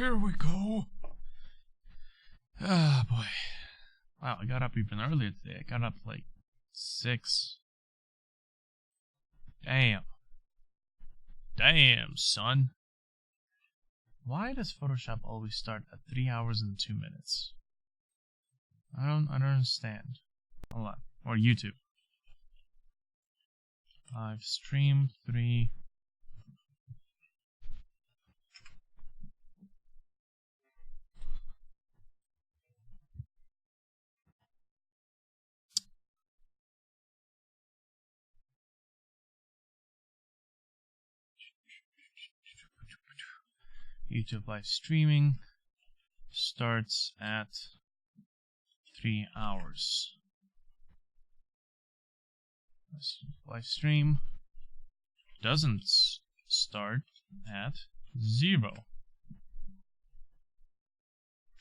Here we go. Ah, boy. Wow, I got up even earlier today. I got up like 6. Damn. Damn, son. Why does Photoshop always start at 3 hours and 2 minutes? I don't understand. Hold on. Or YouTube. Livestream 3. YouTube live streaming starts at 3 hours. Live stream doesn't start at 0.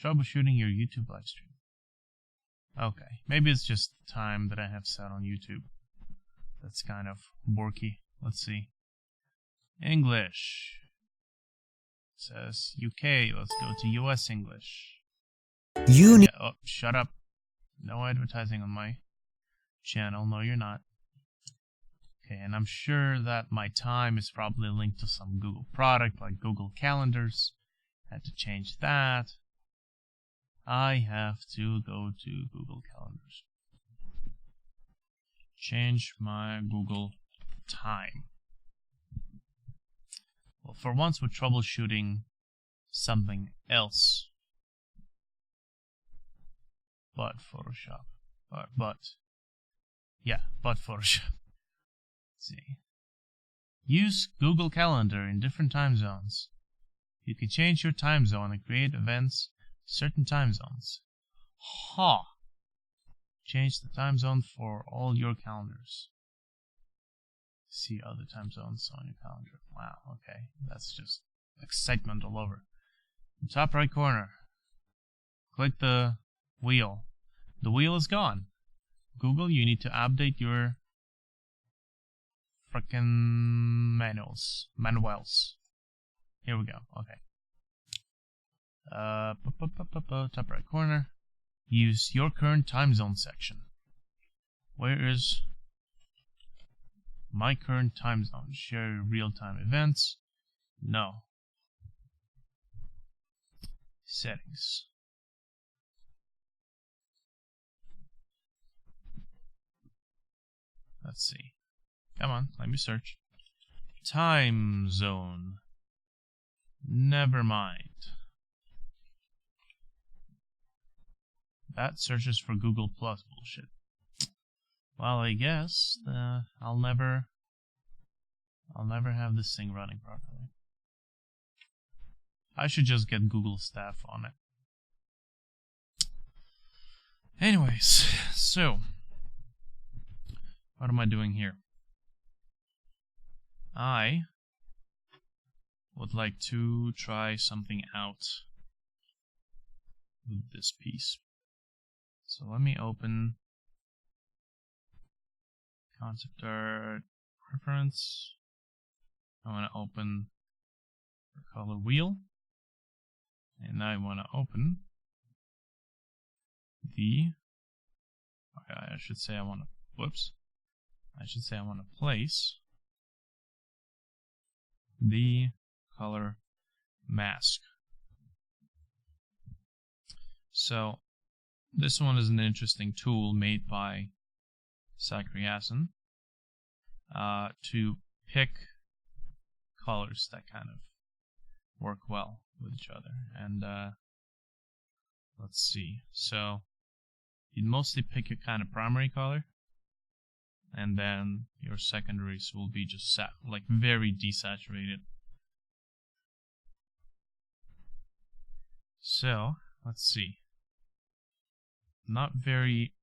Troubleshooting your YouTube live stream. Okay, maybe it's just the time that I have set on YouTube. That's kind of borky. Let's see. English. It says UK. Let's go to US English. You need. Oh, shut up. No advertising on my channel. No, you're not. Okay, and I'm sure that my time is probably linked to some Google product like Google Calendars. Had to change that. I have to go to Google Calendars. Change my Google time. Well, for once we're troubleshooting something else but Photoshop. But Photoshop. Let's see. Use Google Calendar in different time zones. You can change your time zone and create events in certain time zones. Ha! Change the time zone for all your calendars. See other time zones on your calendar. Wow, okay. That's just excitement all over. In the top right corner, click the wheel. The wheel is gone. Google, you need to update your frickin' manuals. Here we go. Okay. Top right corner. Use your current time zone section. Where is my current time zone? Share real-time events. No. Settings. Let's see. Come on, let me search. Time zone. Never mind. That searches for Google Plus bullshit. Well, I guess I'll never have this thing running properly. I should just get Google staff on it. Anyways, so what am I doing here? I would like to try something out with this piece. So let me open concept art preference. I want to open the color wheel, and I want to open the. I should say I want to. Whoops. I should say I want to place the color mask. So this one is an interesting tool made by Sakriasen to pick colors that kind of work well with each other. And let's see. So you'd mostly pick your kind of primary color, and then your secondaries will be just like very desaturated. So let's see. Not very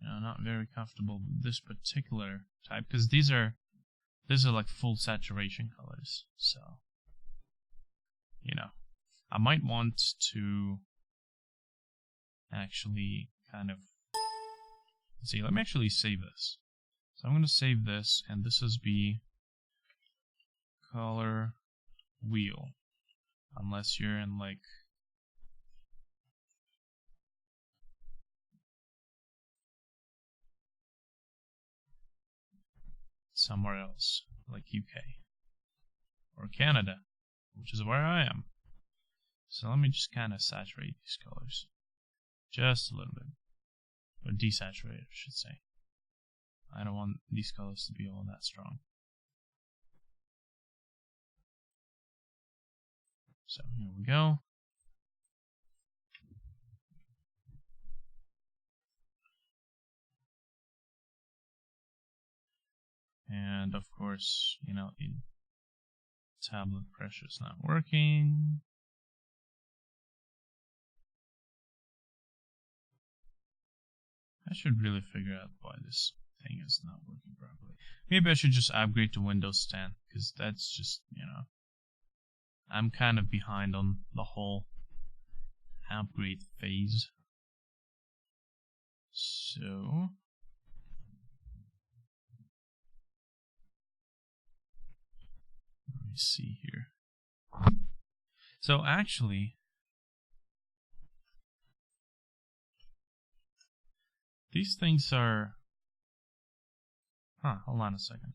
not very comfortable with this particular type, because these are like full saturation colors. So I might want to actually kind of see. Let me actually save this. So I'm going to save this, and this is be color wheel. Unless you're in like somewhere else, like UK or Canada, which is where I am. So let me just kind of saturate these colors just a little bit, or desaturate, I should say. I don't want these colors to be all that strong. So here we go. And of course, you know, the tablet pressure is not working. I should really figure out why this thing is not working properly. Maybe I should just upgrade to Windows 10, because that's just, you know, I'm kind of behind on the whole upgrade phase. So let me see here. So actually, these things are... hold on a second.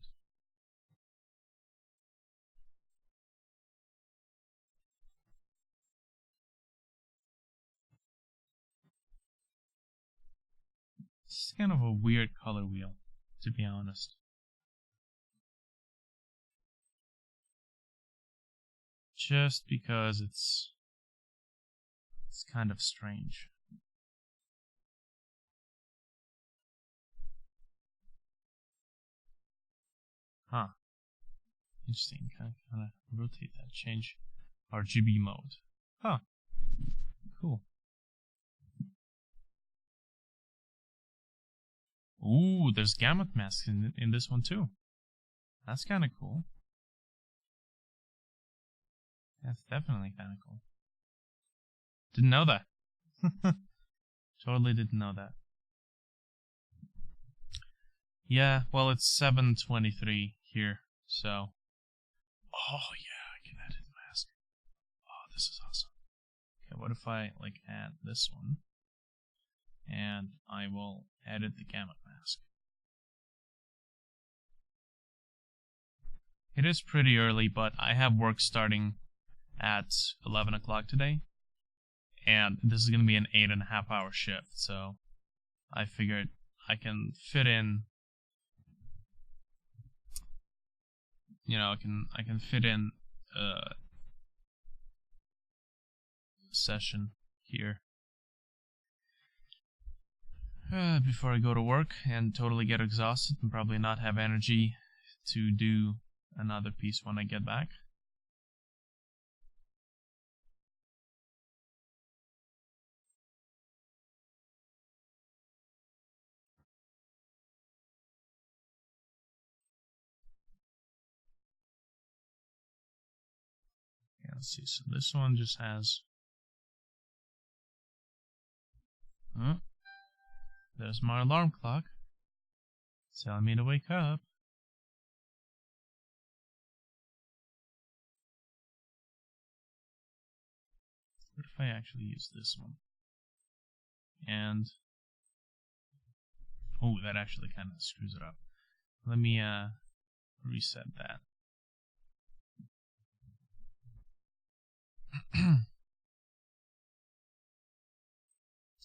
It's kind of a weird color wheel, to be honest. Just because it's kind of strange. Huh. Interesting. Kind of rotate that. Change RGB mode. Huh. Cool. Ooh, there's gamut masks in this one too. That's kind of cool. That's definitely kind of cool. Didn't know that. Totally didn't know that. Yeah, well, it's 7:23 here, so. Oh yeah, I can edit the mask. Oh, this is awesome. Okay, what if I like add this one, and I will edit the gamut mask. It is pretty early, but I have work starting at 11 o'clock today, and this is going to be an 8.5-hour shift, so I figured I can fit in, you know, I can fit in a session here before I go to work and totally get exhausted and probably not have energy to do another piece when I get back. Yeah, let's see. So this one just has. There's my alarm clock telling me to wake up. What if I actually use this one? And oh, that actually kind of screws it up. Let me reset that.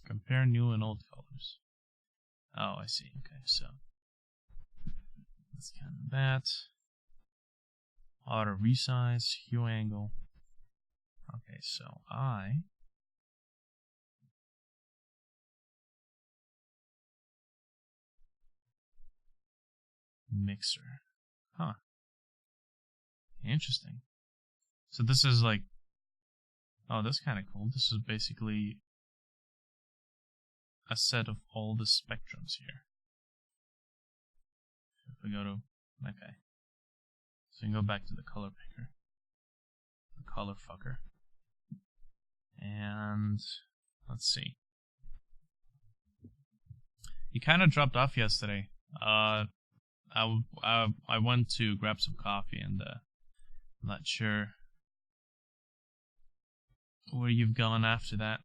Compare new and old colors. Oh, I see. Okay, so let's count that. Auto resize, hue angle. Okay, so mixer. Huh. Interesting. So this is like, oh, that's kind of cool. This is basically a set of all the spectrums here. If we go to, okay. So we can go back to the color picker. The color fucker. And let's see. He kind of dropped off yesterday. I went to grab some coffee and I'm not sure where you've gone after that.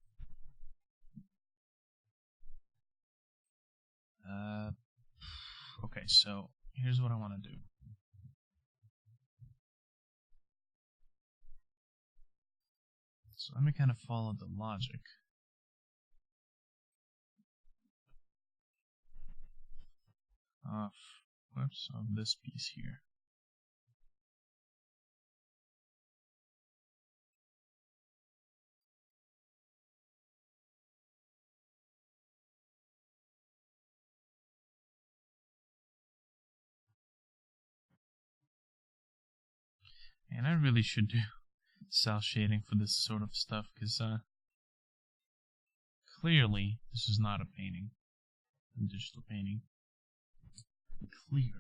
Okay, so here's what I want to do. So let me kind of follow the logic. Of this piece here. And I really should do cell shading for this sort of stuff, because clearly this is not a painting, a digital painting. Clearly.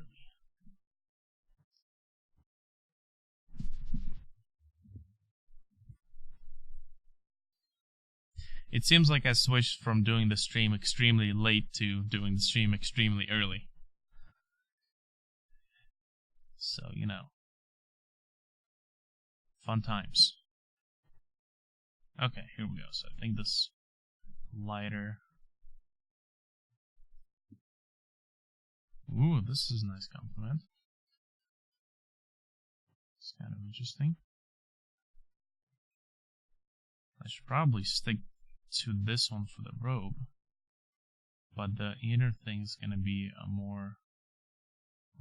It seems like I switched from doing the stream extremely late to doing the stream extremely early. So, you know. Fun times. Okay, here we go. So I think this lighter. Ooh, this is a nice compliment. It's kind of interesting. I should probably stick to this one for the robe, but the inner thing is going to be a more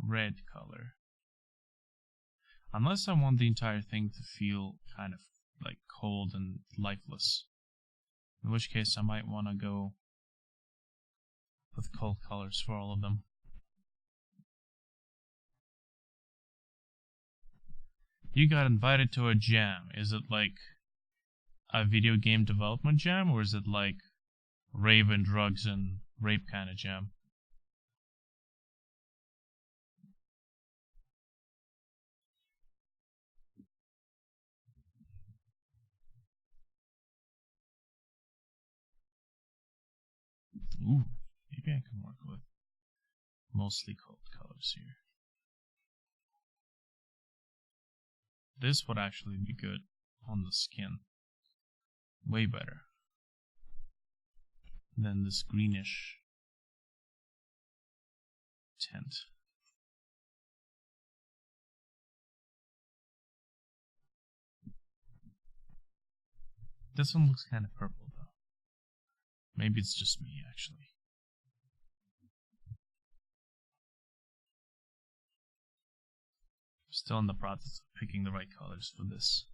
red color. Unless I want the entire thing to feel kind of like cold and lifeless, in which case I might want to go with cold colors for all of them. You got invited to a jam. Is it like a video game development jam, or is it like rave and drugs and rape kind of jam? Ooh, maybe I can work with mostly cold colors here. This would actually be good on the skin. Way better than this greenish tint. This one looks kind of purple though. Maybe it's just me actually. I'm still in the process of picking the right colors for this.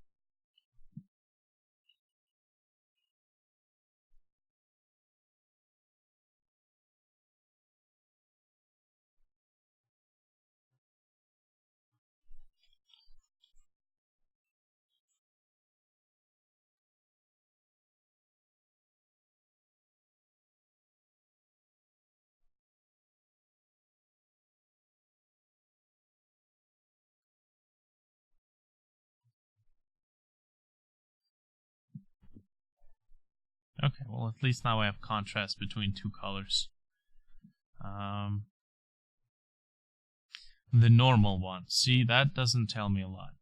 Okay, well at least now I have contrast between two colors. The normal one. See, that doesn't tell me a lot.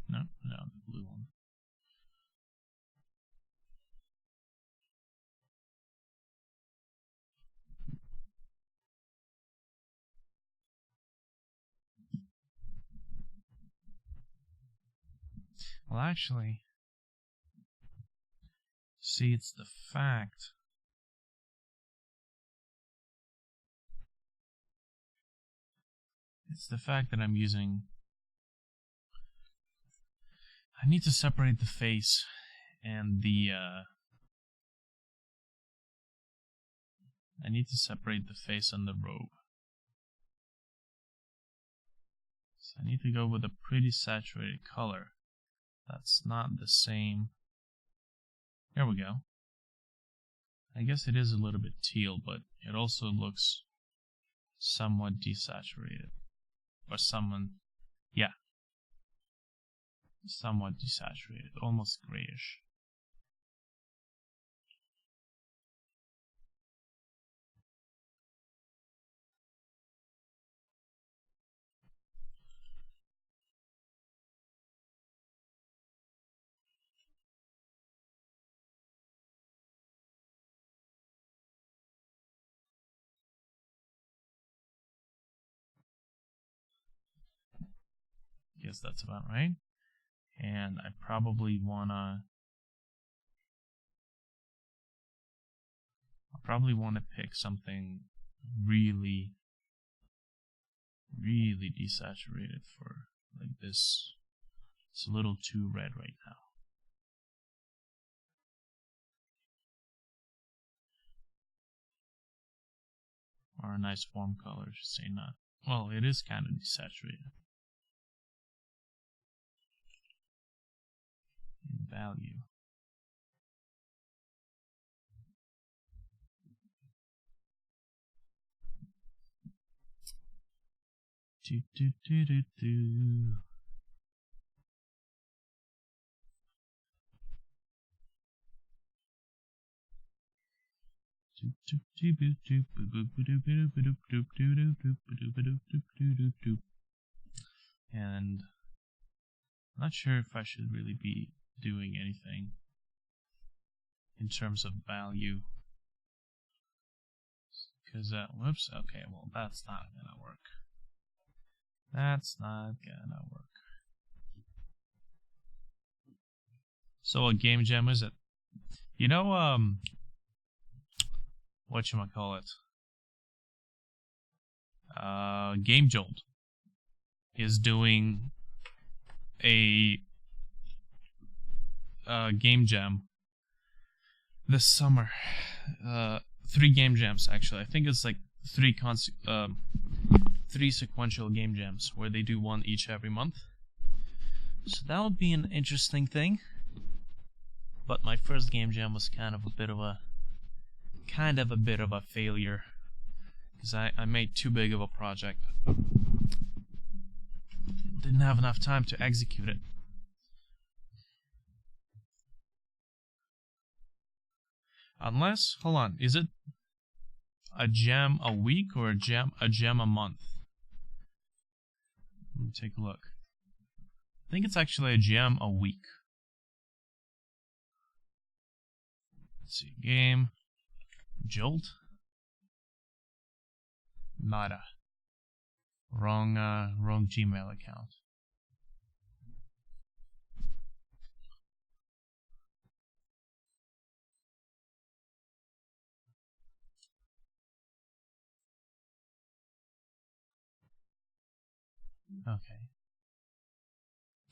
No, the blue one. Well, actually, see, it's the fact. It's the fact that I'm using. I need to separate the face and the. I need to separate the face and the robe. So I need to go with a pretty saturated color. That's not the same. Here we go. I guess it is a little bit teal, but it also looks somewhat desaturated. Or yeah. Somewhat desaturated, almost grayish. Guess that's about right. And I probably wanna pick something really desaturated for like this. It's a little too red right now. Or a nice warm color, I should say, not. Well, it is kind of desaturated. Value. Do do do do do. And I'm not sure if I should really be doing anything in terms of value. Because, whoops, okay, well, that's not gonna work. That's not gonna work. So what game jam is it? You know, whatchamacallit? Game Jolt is doing a game jam this summer. 3 game jams actually. I think it's like 3 sequential game jams where they do one each every month. So that would be an interesting thing. But my first game jam was kind of a bit of a failure because I made too big of a project. Didn't have enough time to execute it. Unless, hold on, is it a jam a week or a jam a month? Let me take a look. I think it's actually a jam a week. Let's see, game Jolt. Nada. Wrong Gmail account. Okay.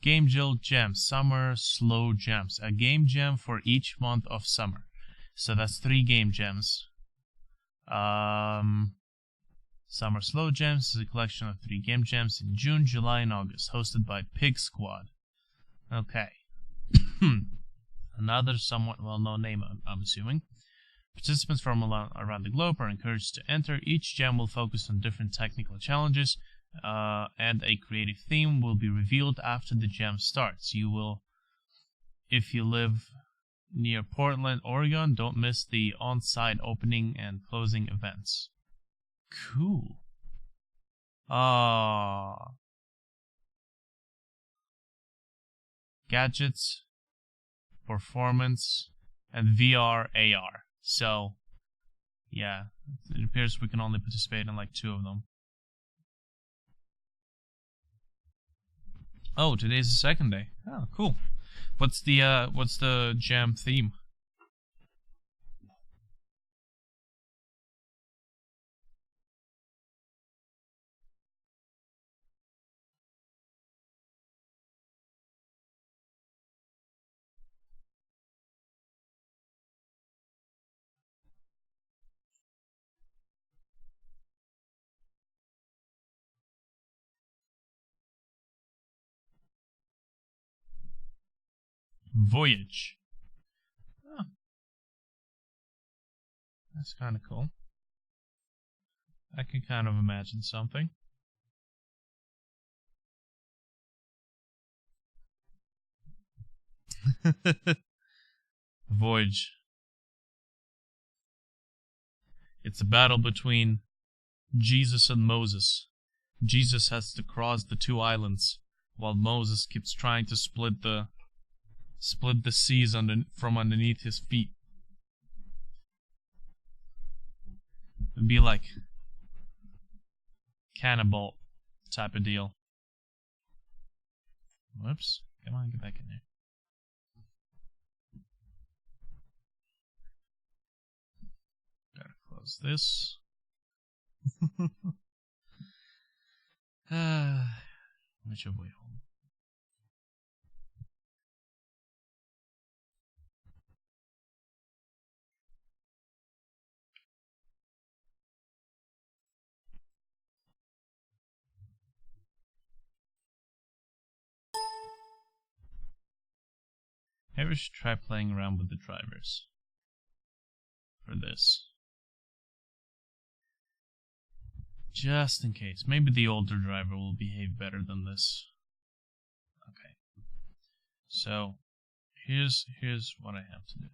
Game Jolt Jam, Summer Slow Jams. A game jam for each month of summer. So that's 3 game jams. Summer Slow Jams is a collection of 3 game jams in June, July, and August, hosted by Pig Squad. Okay. Another somewhat well-known name, I'm assuming. Participants from around the globe are encouraged to enter. Each jam will focus on different technical challenges, and a creative theme will be revealed after the jam starts. You will, if you live near Portland, Oregon, don't miss the on-site opening and closing events. Cool. Gadgets, performance, and VR AR. So, yeah, it appears we can only participate in like 2 of them. Oh, today's the second day. Oh, cool. What's the jam theme? Voyage. Oh. That's kind of cool. I can kind of imagine something. Voyage. It's a battle between Jesus and Moses. Jesus has to cross the two islands, while Moses keeps trying to split the seas from underneath his feet. It'd be like cannibal type of deal. Whoops. Come on, get back in there. Gotta close this. Which way home? Maybe we should try playing around with the drivers for this. Just in case. Maybe the older driver will behave better than this. Okay. So, here's what I have to do.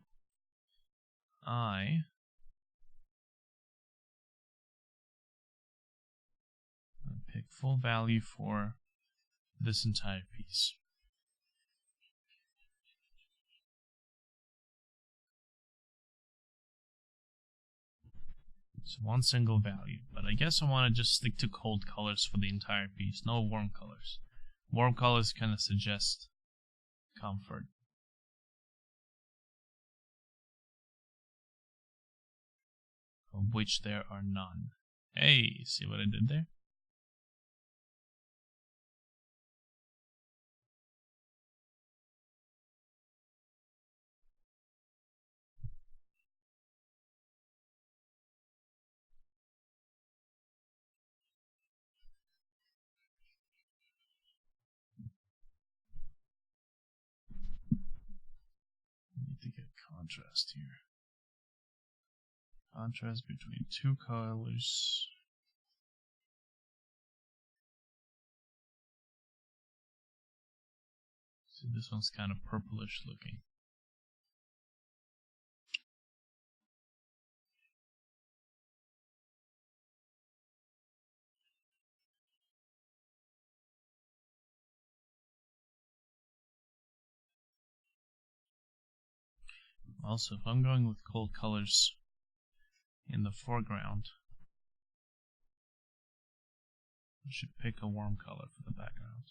I pick full value for this entire piece. It's one single value, but I guess I want to just stick to cold colors for the entire piece, no warm colors. Warm colors kind of suggest comfort. Of which there are none. Hey, see what I did there? Contrast here. Contrast between two colors. See, this one's kind of purplish looking. Also, if I'm going with cold colors in the foreground, I should pick a warm color for the background.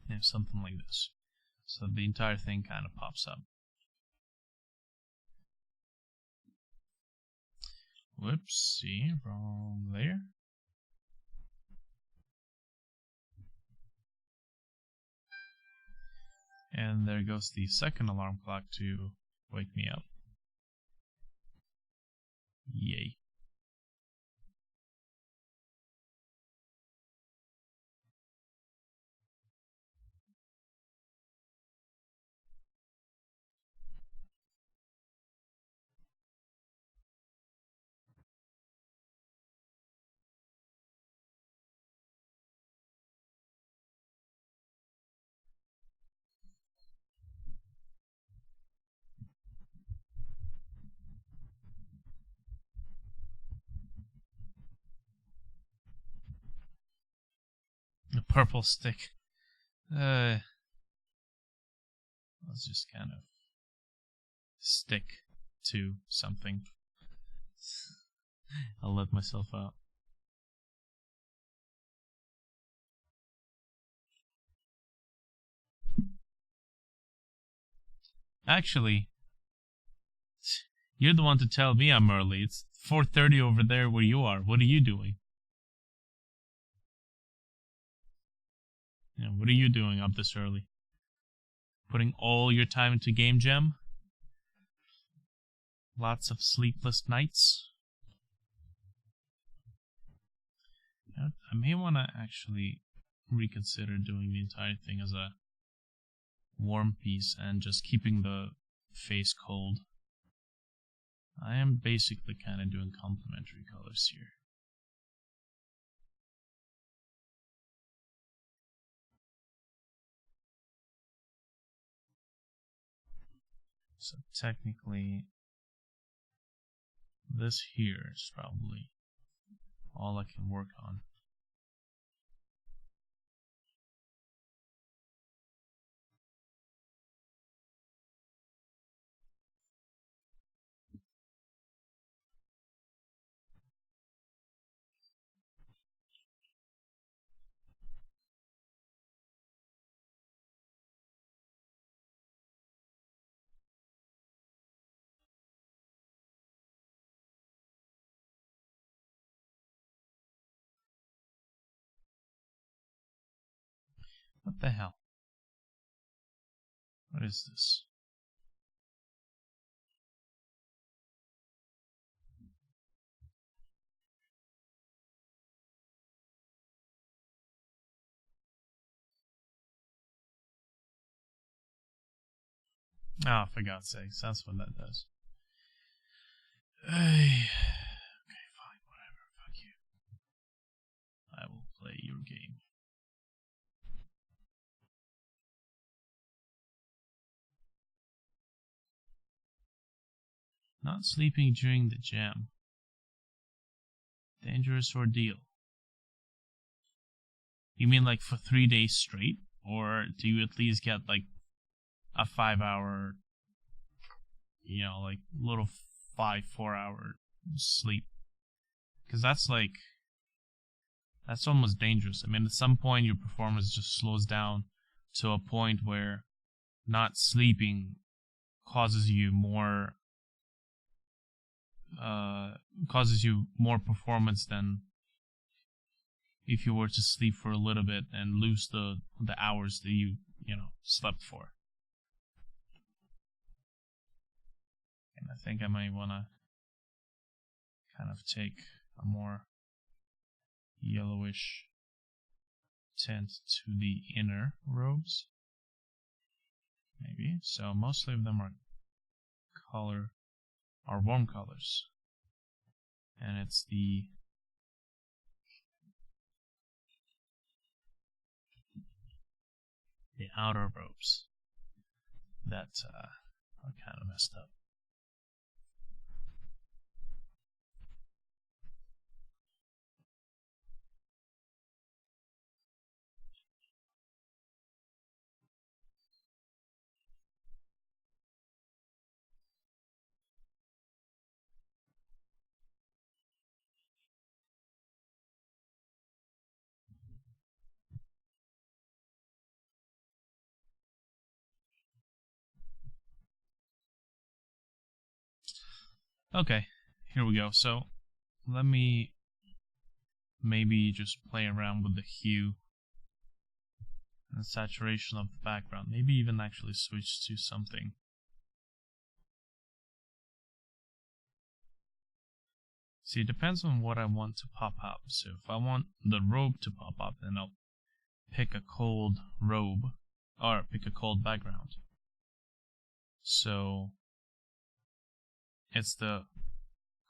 Yeah, something like this. So the entire thing kind of pops up. Whoopsie, wrong there. And there goes the second alarm clock to wake me up. Yay. The purple stick. Let's just kind of stick to something. I'll let myself out. Actually, you're the one to tell me I'm early. It's 4:30 over there where you are. What are you doing? Yeah, what are you doing up this early? Putting all your time into Game Jam? Lots of sleepless nights? I may want to actually reconsider doing the entire thing as a warm piece and just keeping the face cold. I am basically kind of doing complementary colors here. So technically, this here is probably all I can work on. What the hell? What is this? Ah, for God's sakes, that's what that does. Okay, fine, whatever, fuck you. I will play your game. Not sleeping during the jam. Dangerous ordeal. You mean like for 3 days straight? Or do you at least get like a 5-hour, you know, like little 4-hour sleep? Because that's almost dangerous. I mean, at some point your performance just slows down to a point where not sleeping causes you more performance than if you were to sleep for a little bit and lose the hours that you slept for. And I think I might want to kind of take a more yellowish tint to the inner robes. Maybe. So mostly of them are warm colors. And it's the outer robes that are kind of messed up. Okay, here we go. So let me maybe just play around with the hue and saturation of the background. Maybe even actually switch to something. See, it depends on what I want to pop up. So if I want the robe to pop up, then I'll pick a cold robe or pick a cold background. So it's the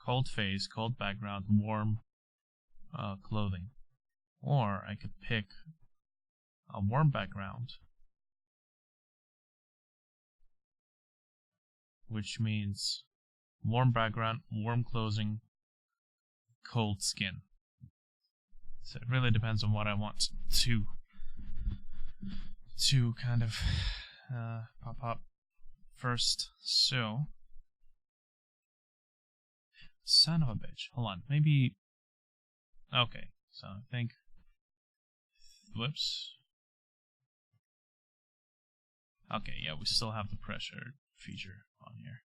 cold face, cold background, warm clothing. Or I could pick a warm background, which means warm background, warm clothing, cold skin. So it really depends on what I want to kind of pop up first. So, son of a bitch. Hold on, maybe. Okay, so I think. Whoops. Okay, yeah, we still have the pressure feature on here.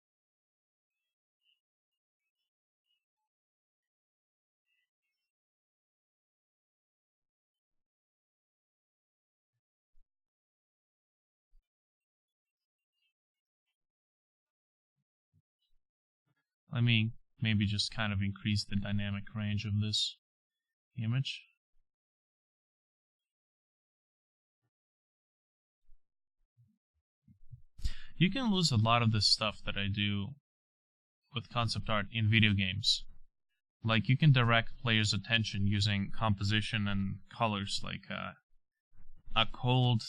Let me maybe just kind of increase the dynamic range of this image. You can lose a lot of the stuff that I do with concept art in video games. Like, you can direct players' attention using composition and colors, like a cold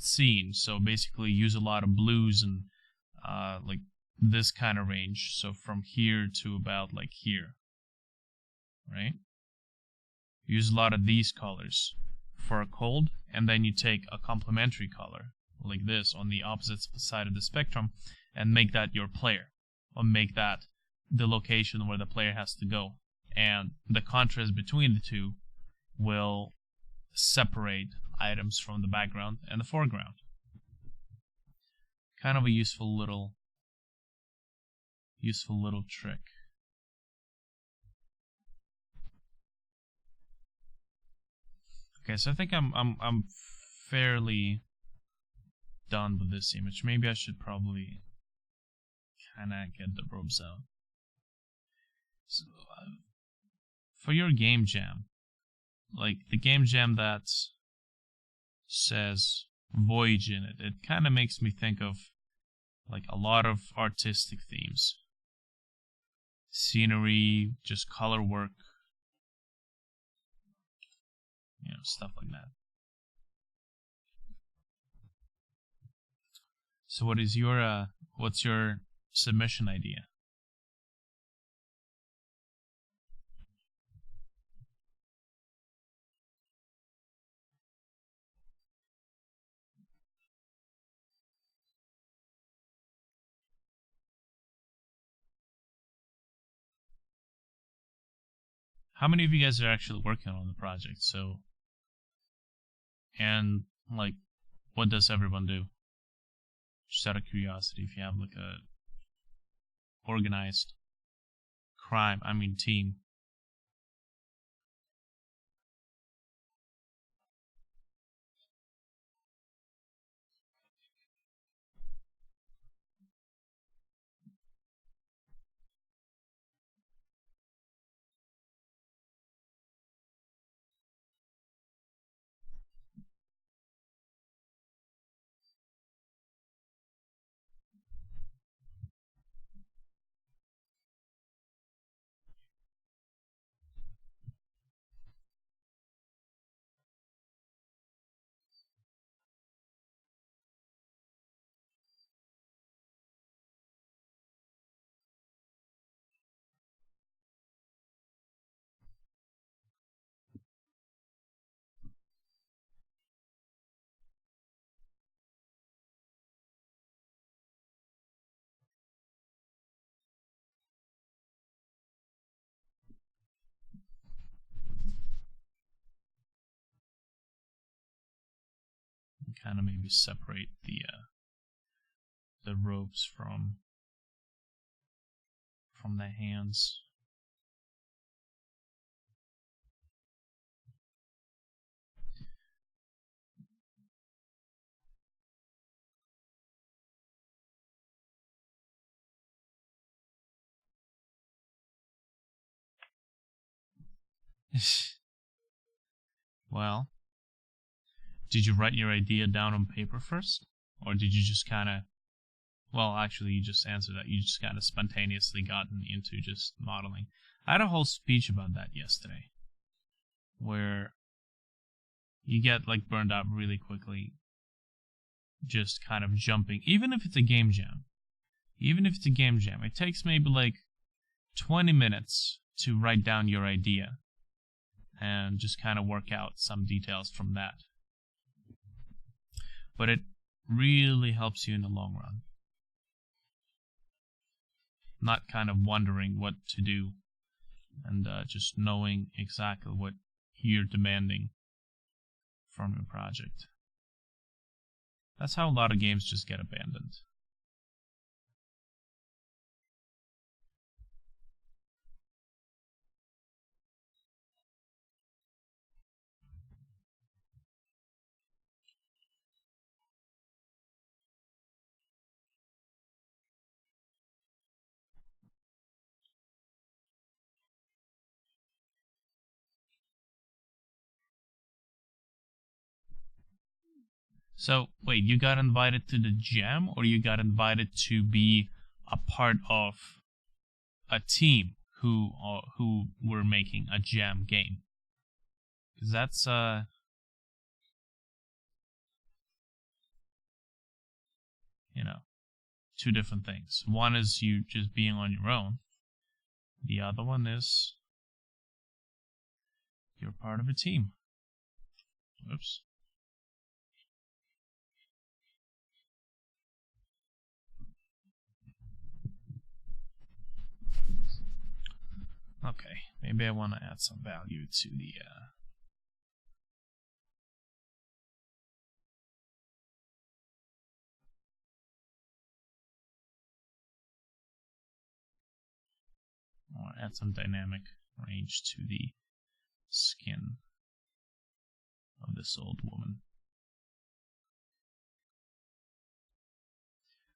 scene. So basically, use a lot of blues and like this kind of range. So from here to about like here, right? Use a lot of these colors for a cold, and then you take a complementary color like this on the opposite side of the spectrum and make that your player, or make that the location where the player has to go, and the contrast between the two will separate items from the background and the foreground. Kind of a useful little trick. Okay, so I think I'm fairly done with this image. Maybe I should probably kind of get the robes out. So, for your game jam, like the game jam that says Voyage in it, it kind of makes me think of like a lot of artistic themes. Scenery, just color work, stuff like that. So what's your submission idea? How many of you guys are actually working on the project? So, and like, what does everyone do? Just out of curiosity, if you have like a organized team. Kind of maybe separate the ropes from the hands. Well, did you write your idea down on paper first? Or did you just kind of... Well, actually, you just answered that. You just kind of spontaneously gotten into just modeling. I had a whole speech about that yesterday, where you get like burned out really quickly just kind of jumping. Even if it's a game jam. It takes maybe like 20 minutes to write down your idea and just kind of work out some details from that. But it really helps you in the long run. Not kind of wondering what to do and just knowing exactly what you're demanding from your project. That's how a lot of games just get abandoned. So, wait, you got invited to the jam, or you got invited to be a part of a team who were making a jam game? Because that's, you know, two different things. One is you just being on your own. The other one is you're part of a team. Oops. Okay, maybe I want to add some value to the or add some dynamic range to the skin of this old woman.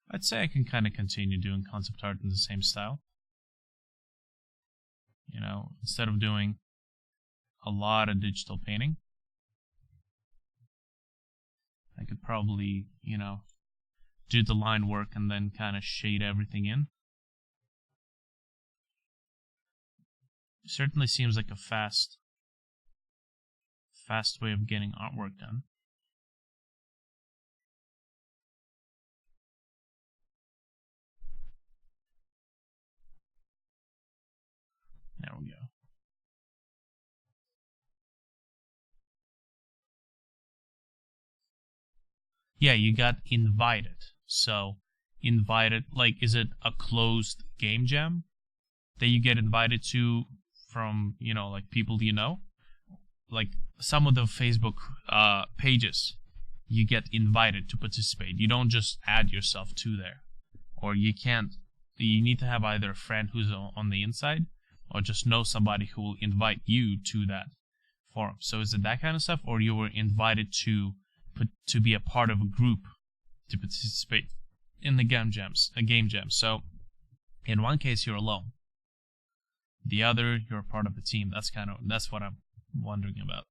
I'd say I can kind of continue doing concept art in the same style. You know, instead of doing a lot of digital painting, I could probably, you know, do the line work and then kind of shade everything in. It certainly seems like a fast way of getting artwork done. There we go. Yeah, you got invited. So, invited, like, is it a closed game jam that you get invited to from, you know, like people you know? Like, some of the Facebook pages, you get invited to participate. You don't just add yourself to there. Or you can't, you need to have either a friend who's on the inside, or just know somebody who will invite you to that forum. So is it that kind of stuff, or you were invited to be a part of a group to participate in the game jams? So in one case you're alone. The other, you're a part of a team. That's what I'm wondering about.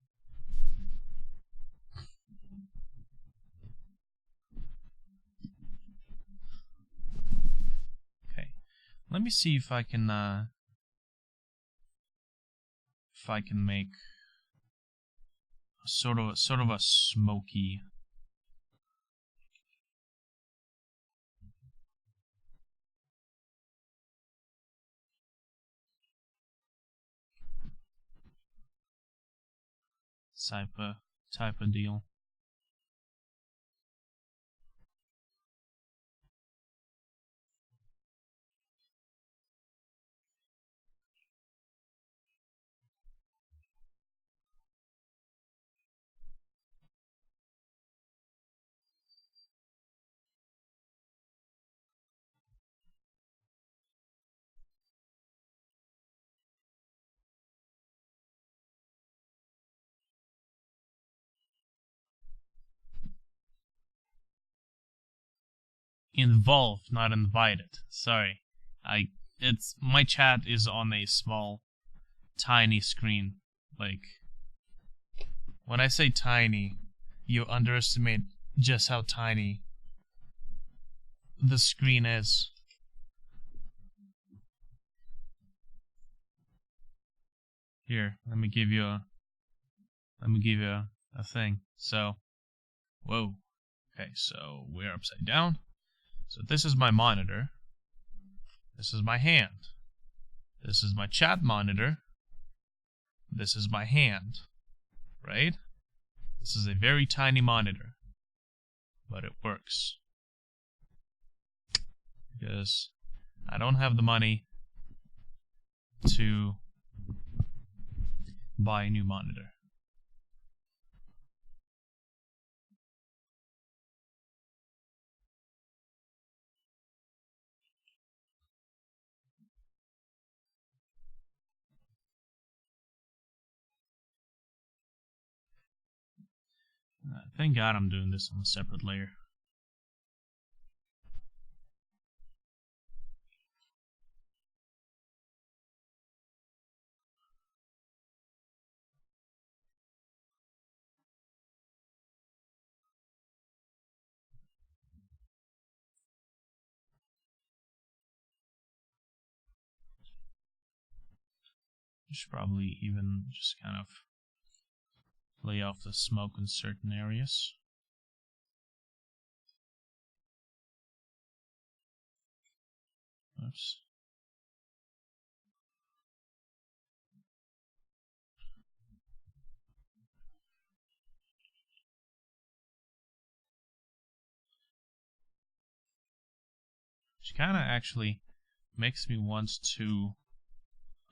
Okay, let me see if I can make sort of a smoky type of deal. Involved, not invited. Sorry. My chat is on a small, tiny screen. Like, when I say tiny, you underestimate just how tiny the screen is. Here, let me give you a thing. So, whoa. Okay, so we're upside down. So this is my monitor. This is my hand. This is my chat monitor. This is my hand. Right? This is a very tiny monitor. But it works. Because I don't have the money to buy a new monitor. Thank God I'm doing this on a separate layer. You should probably even just kind of lay off the smoke in certain areas. Oops. Which kind of actually makes me want to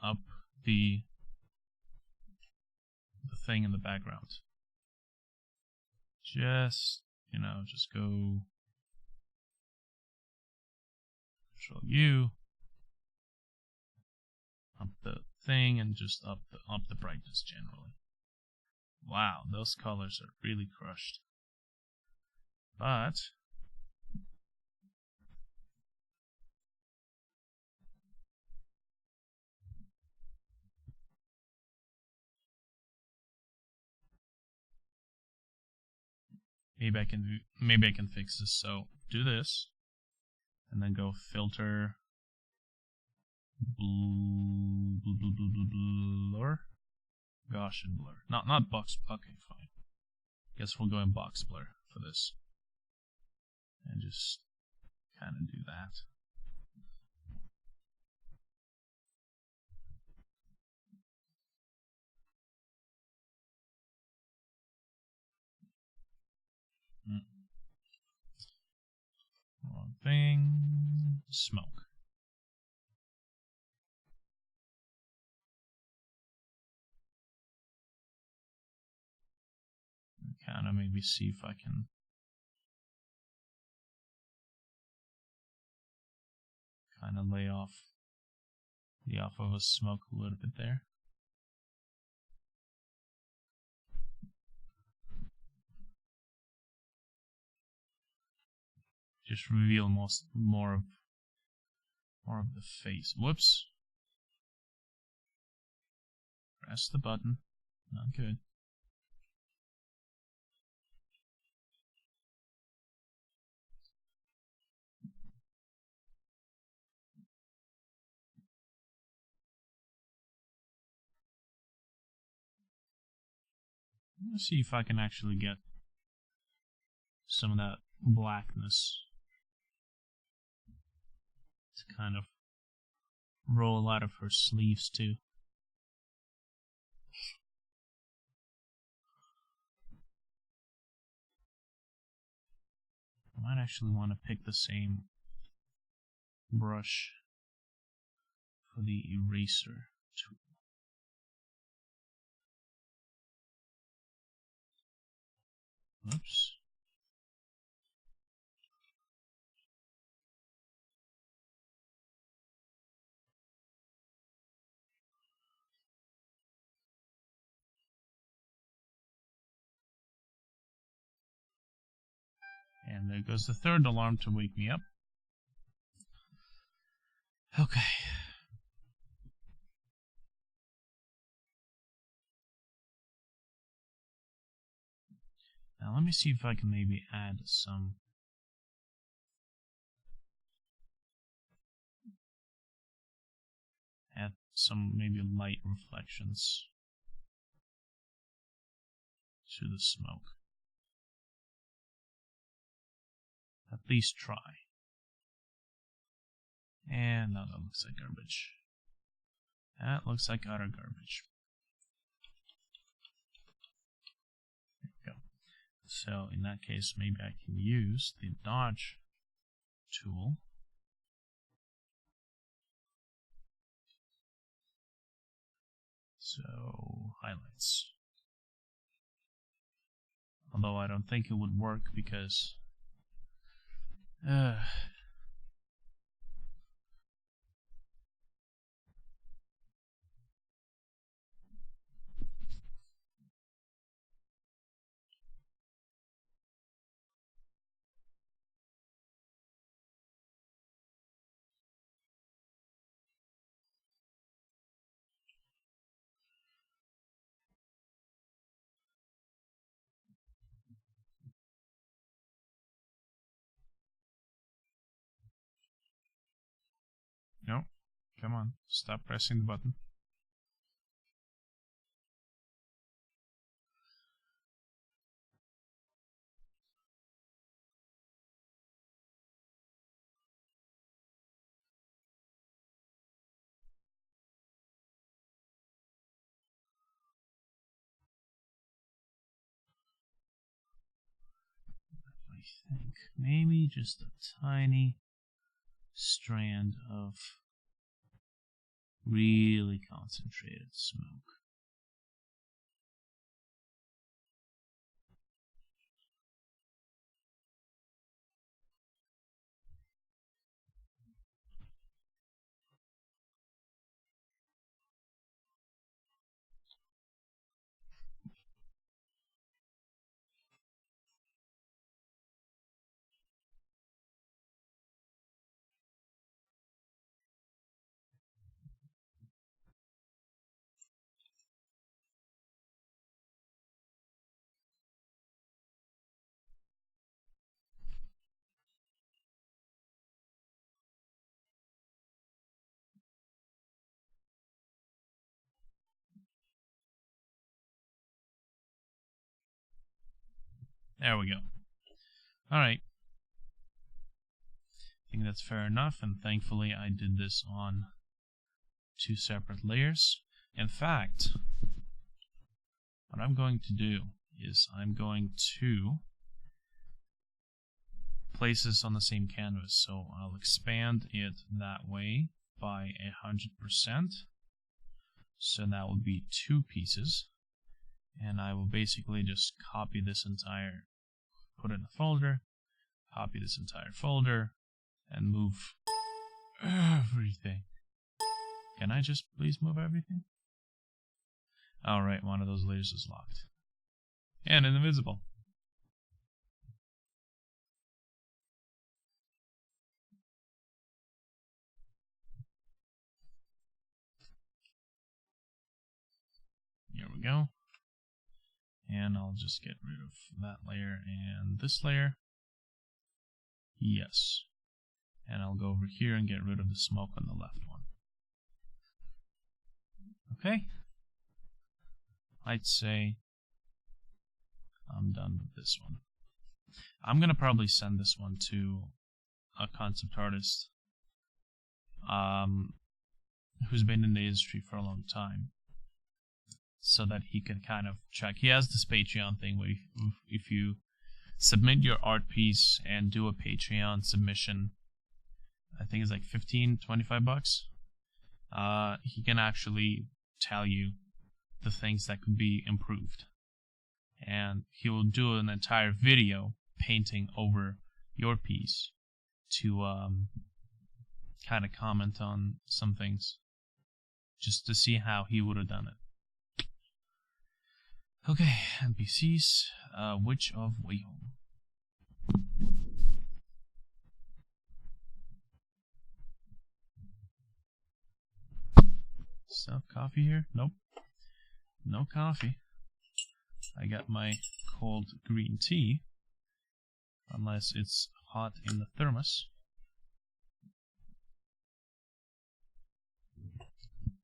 up the thing in the background. Just, you know, just go Control U, up the thing, and just up the brightness generally. Wow, those colors are really crushed. But maybe I can fix this. So do this, and then go filter blur, Gaussian blur. Not box. Okay, fine. Guess we'll go in box blur for this, and just kind of do that. Wrong thing. Smoke. Kind of maybe see if I can kind of lay off of a smoke a little bit there. Just reveal more of the face. Whoops. Press the button. Not good. Let's see if I can actually get some of that blackness to kind of roll out of her sleeves too. I might actually want to pick the same brush for the eraser tool. Oops. And there goes the third alarm to wake me up. Okay. Now let me see if I can maybe add some maybe light reflections to the smoke. At least try. And now that looks like garbage. That looks like utter garbage. There we go. So in that case, maybe I can use the dodge tool. So highlights. Although I don't think it would work because no, come on, stop pressing the button. think maybe just a tiny strand of really concentrated smoke. There we go. Alright. I think that's fair enough, and thankfully I did this on 2 separate layers. In fact, what I'm going to do is I'm going to place this on the same canvas. So I'll expand it that way by 100%. So that will be 2 pieces. And I will basically just copy this entire, put it in a folder, copy this entire folder, and move everything. Can I just please move everything? Alright, one of those layers is locked. And invisible. Here we go. And I'll just get rid of that layer and this layer. Yes. And I'll go over here and get rid of the smoke on the left one. Okay. I'd say I'm done with this one. I'm gonna probably send this one to a concept artist who's been in the industry for a long time, so that he can kind of check. He has this Patreon thing where if you submit your art piece and do a Patreon submission, I think it's like $15-25, he can actually tell you the things that could be improved. And he will do an entire video painting over your piece to kind of comment on some things, just to see how he would have done it. Okay, NPCs, Witch of Wayholm. Stuff coffee here? Nope. No coffee. I got my cold green tea, unless it's hot in the thermos,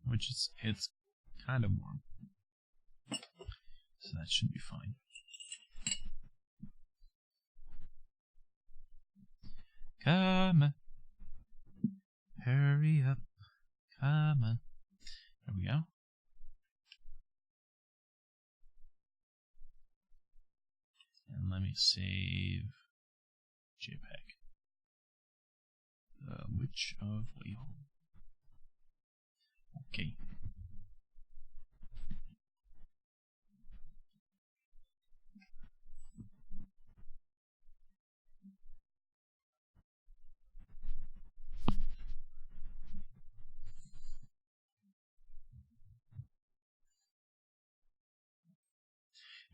which is, it's kind of warm, so that should be fine. Come on, hurry up, come on. There we go. And let me save JPEG. The Witch of Wayholm. Okay.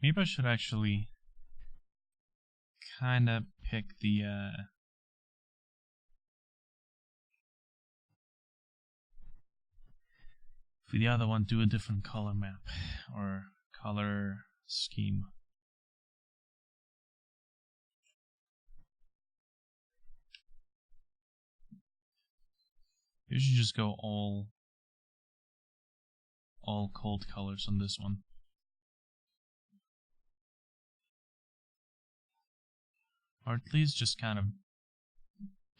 Maybe I should actually kind of pick the for the other one, do a different color map or color scheme. You should just go all cold colors on this one. Or at least just kind of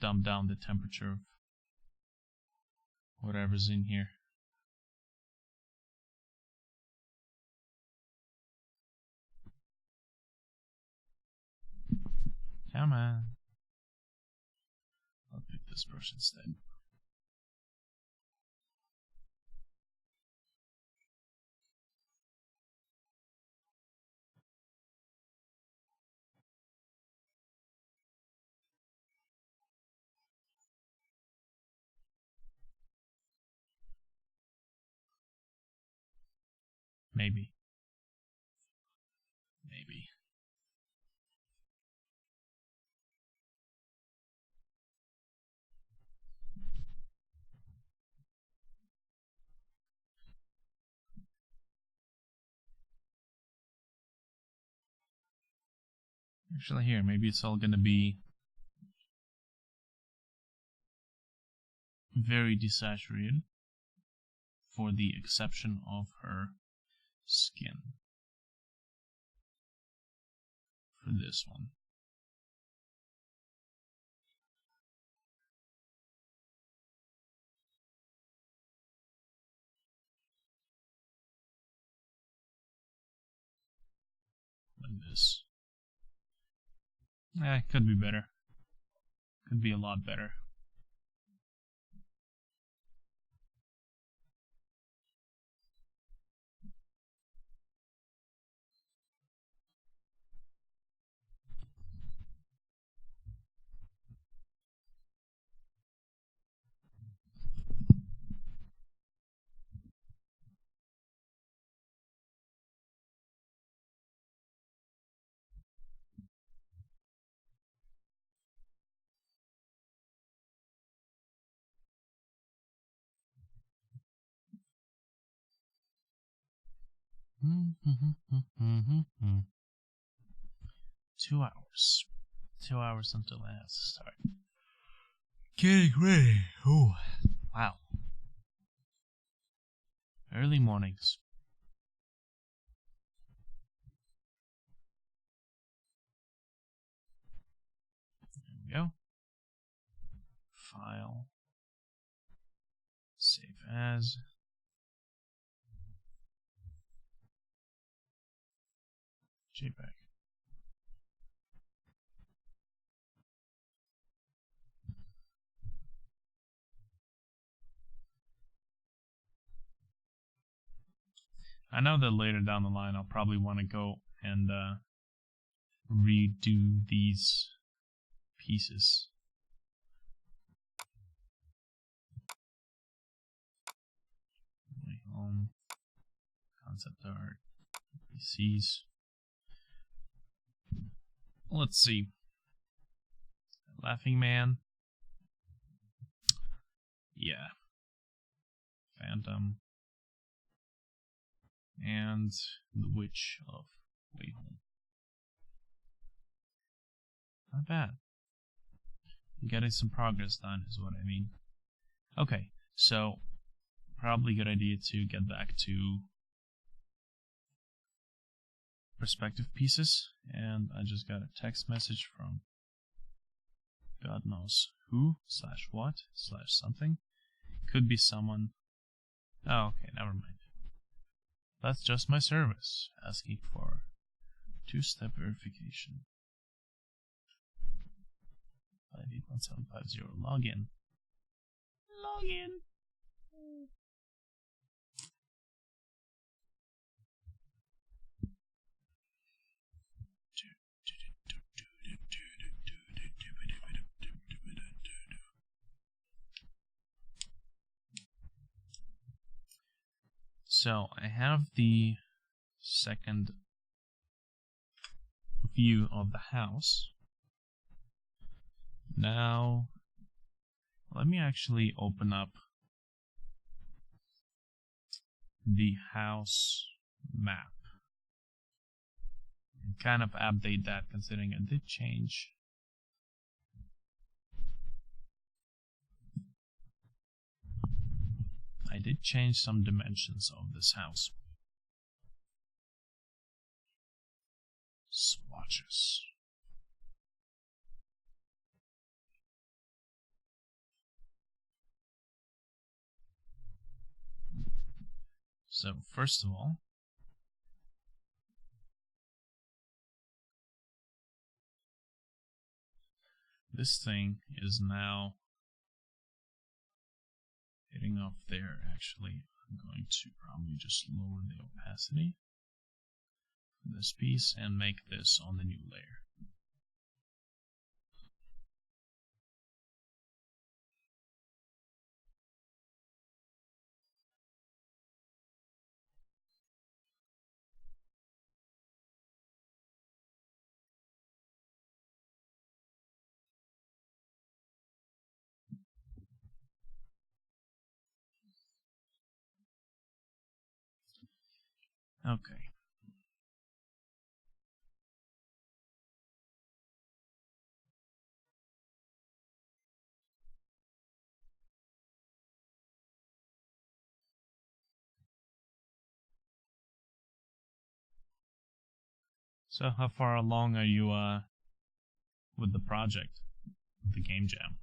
dumb down the temperature of whatever's in here. Come on. I'll pick this brush instead. Maybe. Maybe. Actually, here, maybe it's all gonna be very desaturated, for the exception of her skin. For this one. Like this. Could be better. Could be a lot better. Mm-hmm. 2 hours. 2 hours until it has to start. Getting ready. Oh, wow. Early mornings. There we go. File. Save as. JPEG. I know that later down the line I'll probably want to go and redo these pieces. Wayholm, concept art, PCs. Let's see. Laughing Man. Yeah. Phantom. And the Witch of Wayholm. Not bad. Getting some progress done is what I mean. Okay, so probably a good idea to get back to perspective pieces, and I just got a text message from God knows who / what / something. Could be someone. Oh, okay, never mind. That's just my service asking for 2-step verification. 581750 login. Login. So I have the second view of the house. Now, let me actually open up the house map and kind of update that, considering I did change some dimensions of this house. Swatches. So first of all, this thing is now hitting off there. Actually, I'm going to probably just lower the opacity for this piece and make this on the new layer. Okay. So how far along are you with the project, the game jam?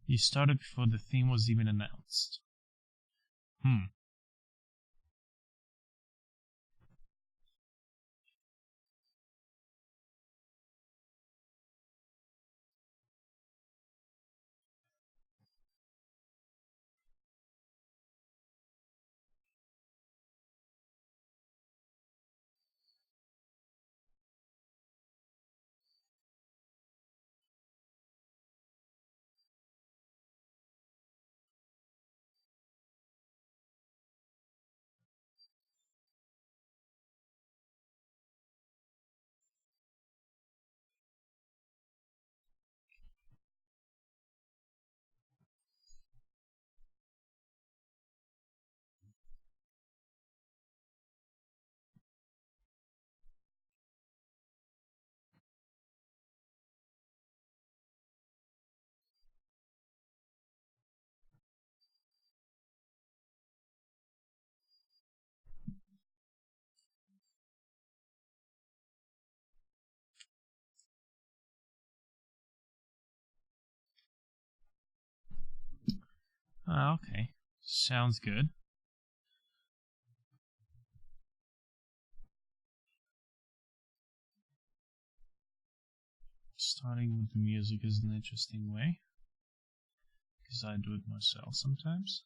You started before the theme was even announced. Okay. Sounds good. Starting with the music is an interesting way, because I do it myself sometimes.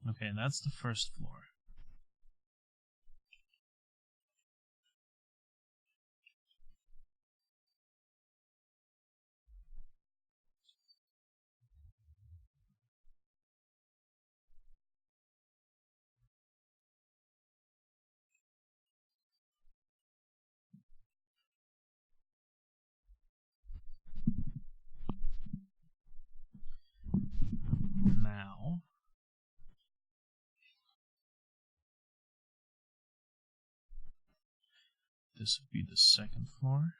Okay, that's the first floor. Now, this would be the second floor.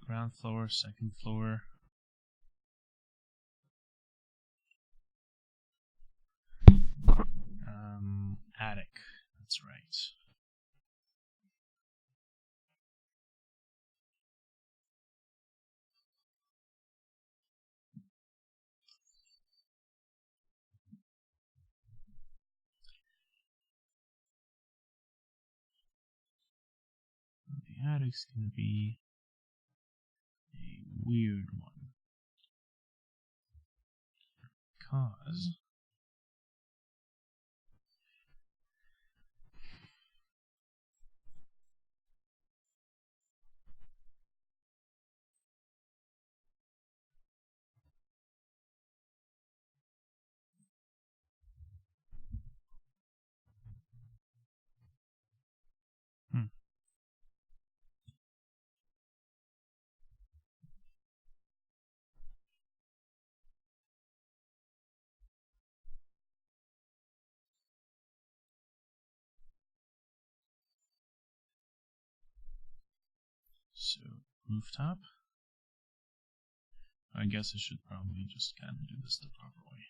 Ground floor, second floor. Attic. That's right. The attic's gonna be a weird one. Because so rooftop. I guess I should probably just kind of do this the proper way.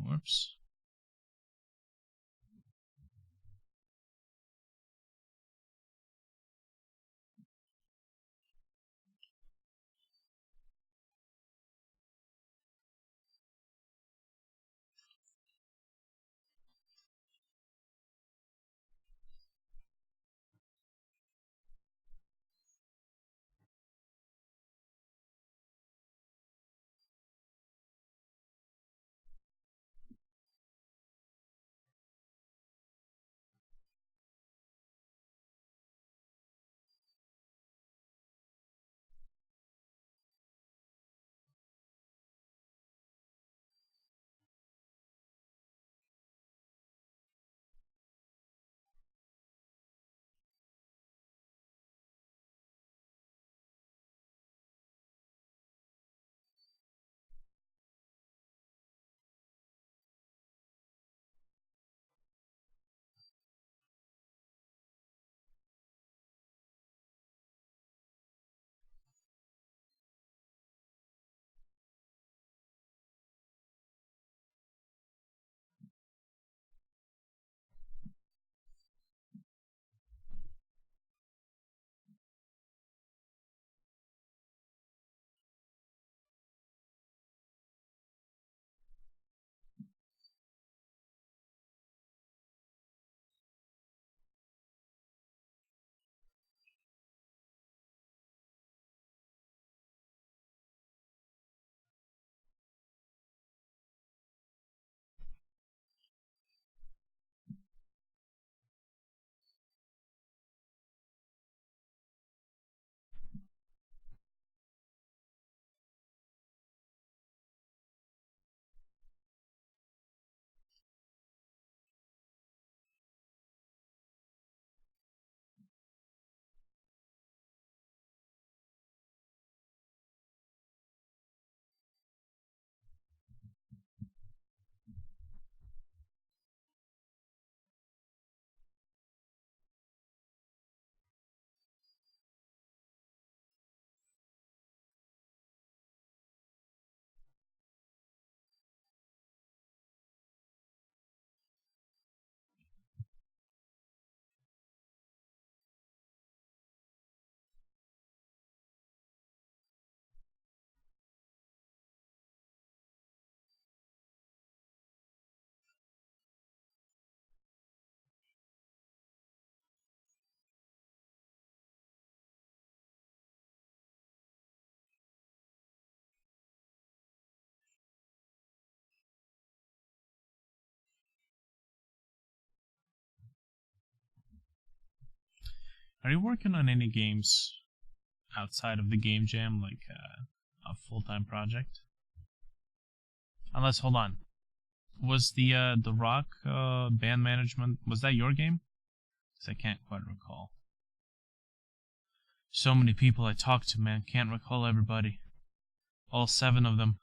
Whoops. Are you working on any games outside of the game jam, like a full-time project? Unless, hold on, was the Rock band management, was that your game? Because I can't quite recall. So many people I talked to, man, can't recall everybody. All 7 of them.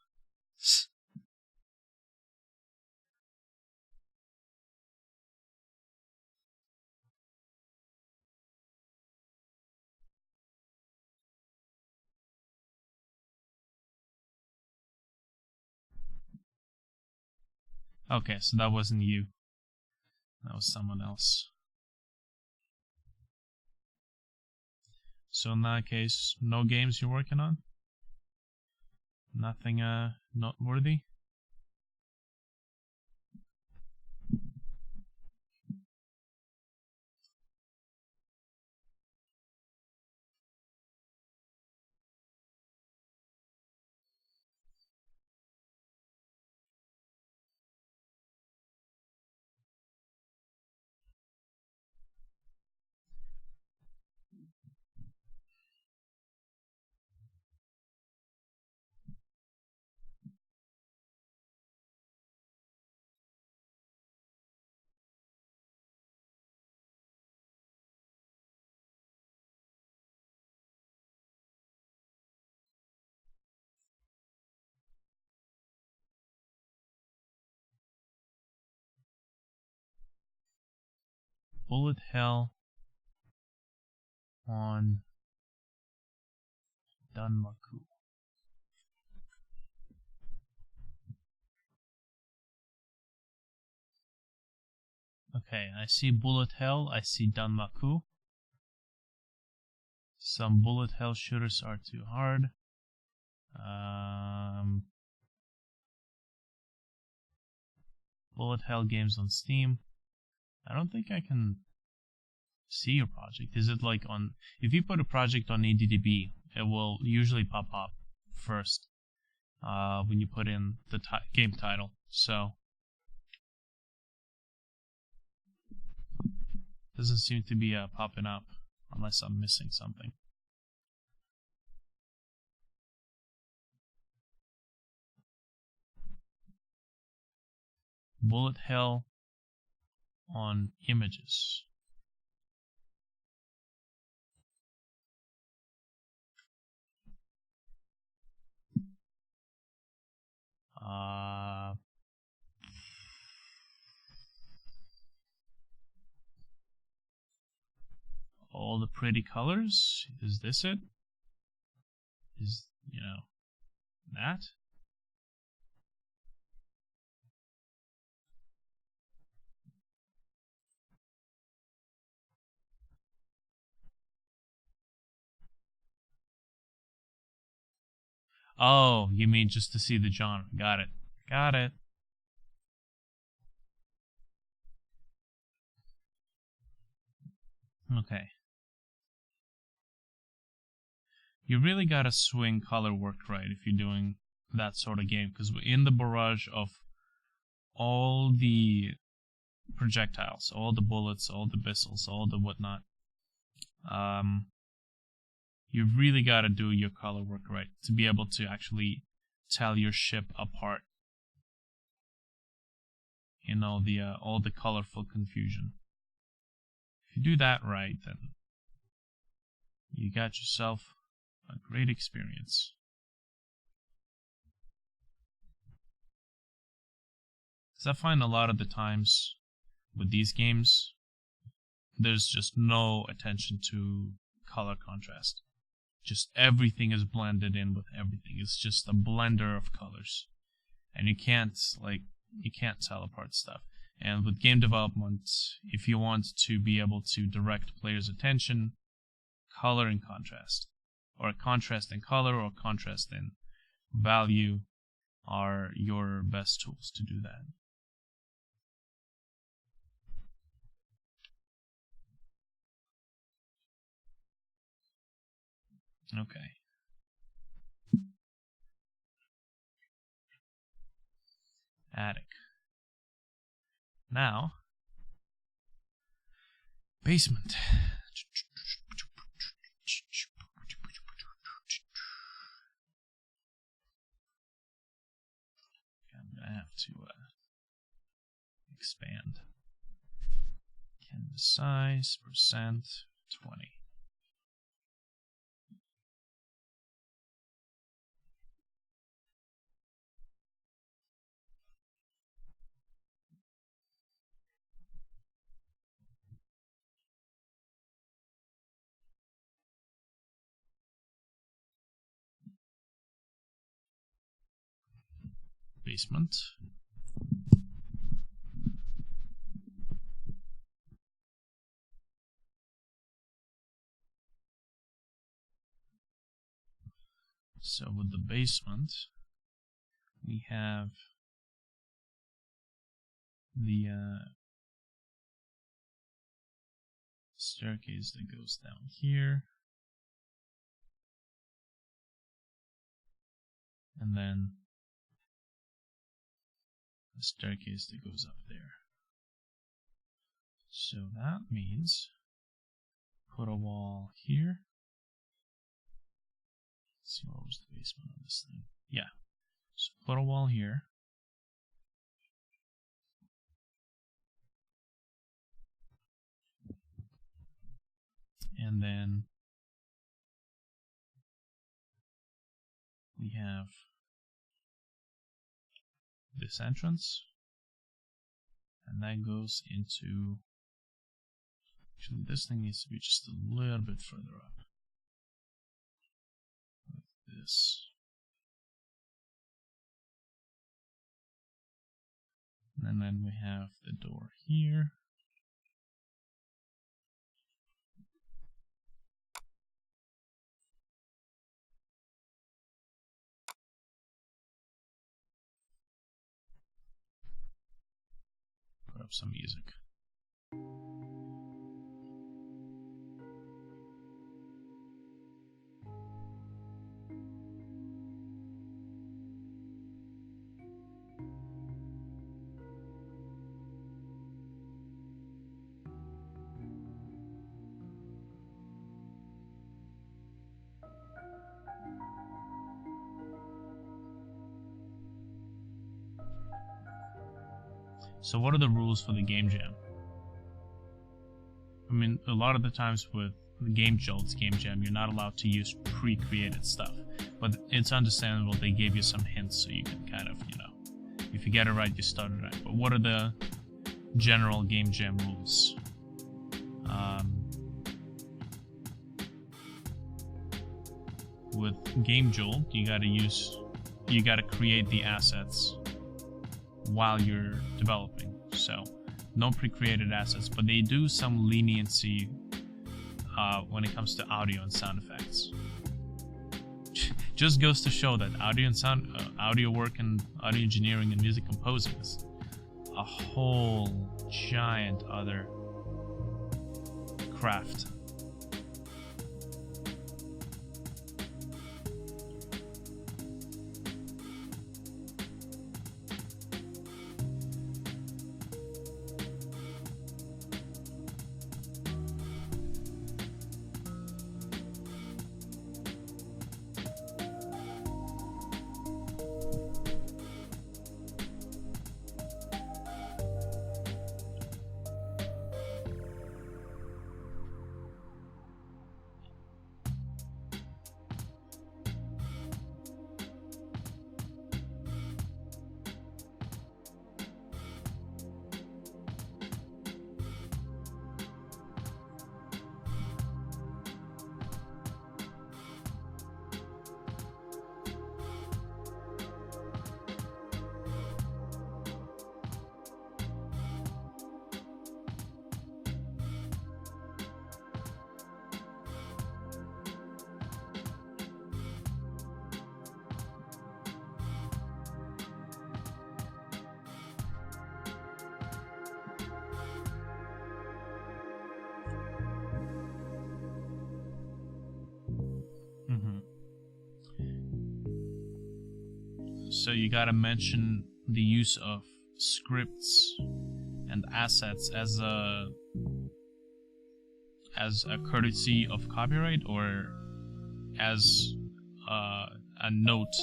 Okay, so that wasn't you. That was someone else. So in that case, no games you're working on? Nothing noteworthy? Bullet hell on Dunmaku. Okay, I see bullet hell, I see Dunmaku. Some bullet hell shooters are too hard. Bullet hell games on Steam. I don't think I can see your project. Is it like on... If you put a project on ADDB, it will usually pop up first when you put in the game title. So, doesn't seem to be popping up unless I'm missing something. Bullet hell on images. All the pretty colors. Is this it? Is, you know, that? Oh, you mean just to see the genre. Got it. Got it. Okay. You really gotta swing color work right if you're doing that sort of game, because in the barrage of all the projectiles, all the bullets, all the missiles, all the whatnot, you really gotta do your color work right to be able to actually tell your ship apart. You know, the all the colorful confusion. If you do that right, then you got yourself a great experience. Because I find a lot of the times with these games, there's just no attention to color contrast. Just everything is blended in with everything. It's just a blender of colors. And you can't tell apart stuff. And with game development, if you want to be able to direct players' attention, color and contrast, or contrast and color, or contrast and value are your best tools to do that. Okay. Attic. Now, basement. to expand. Canvas size, percent, 20. Basement. So with the basement, we have the staircase that goes down here, and then a staircase that goes up there. So that means put a wall here. Let's see, what was the basement on this thing? Yeah. So put a wall here. And then we have this entrance, and that goes into, actually this thing needs to be just a little bit further up, like this. And then we have the door here. Put up some music. So what are the rules for the game jam? I mean, a lot of the times with the Game Jolt's game jam, you're not allowed to use pre-created stuff. But it's understandable they gave you some hints so you can kind of, you know, if you get it right, you start it right. But what are the general game jam rules? With Game Jolt, you gotta create the assets while you're developing. So no pre-created assets, but they do some leniency when it comes to audio and sound effects. Just goes to show that audio and sound, audio work and audio engineering and music composing is a whole giant other craft. So you gotta mention the use of scripts and assets as a courtesy of copyright, or as a note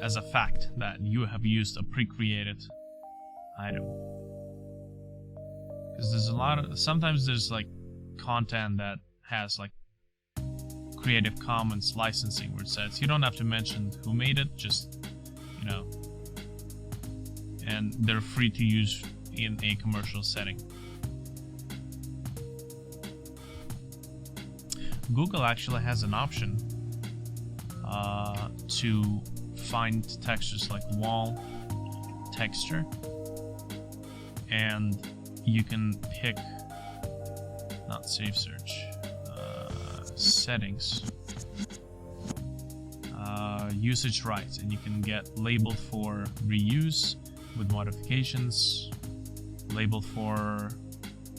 as a fact that you have used a pre-created item. Because there's a lot of, sometimes there's like content that has like Creative Commons licensing where it says you don't have to mention who made it, just, you know, and they're free to use in a commercial setting. Google actually has an option to find textures like wall texture, and you can pick, not save search, settings, usage rights, and you can get labeled for reuse with modifications, labeled for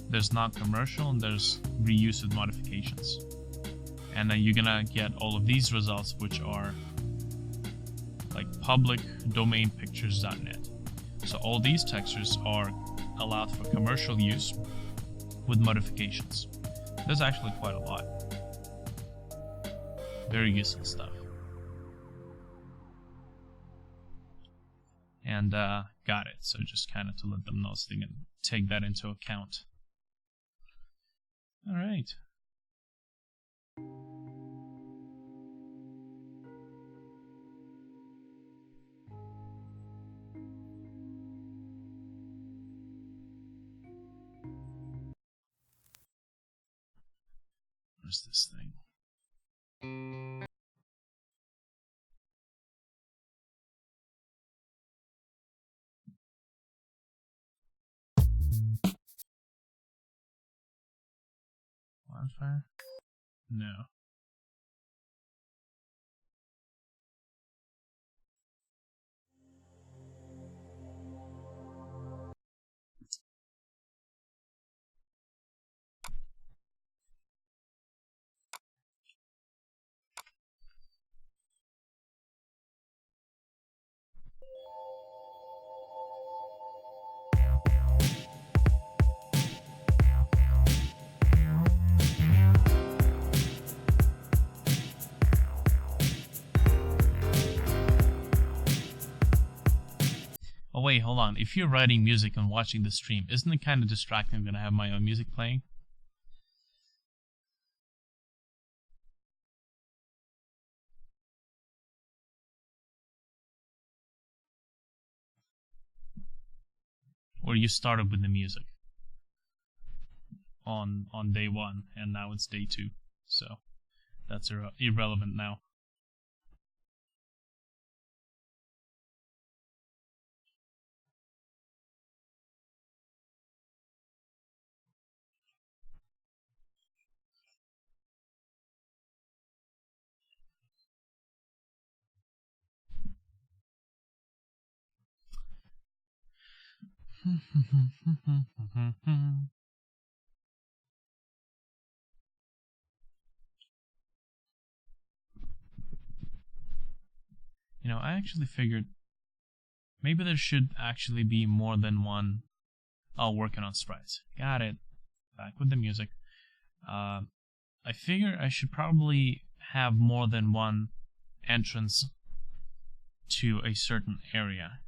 there's not commercial, and there's reuse with modifications. And then you're gonna get all of these results, which are like public domain pictures.net. So all these textures are allowed for commercial use with modifications. There's actually quite a lot. Very useful stuff. And got it. So just kind of to let them know so they can take that into account. All right. Where's this thing? Wildfire? No. Oh wait, hold on. If you're writing music and watching the stream, isn't it kind of distracting? I'm gonna have my own music playing. Or you started with the music on day 1, and now it's day 2, so that's irrelevant now. You know, I actually figured maybe there should actually be more than one. Oh, working on sprites. Got it. Back with the music. I figure I should probably have more than one entrance to a certain area,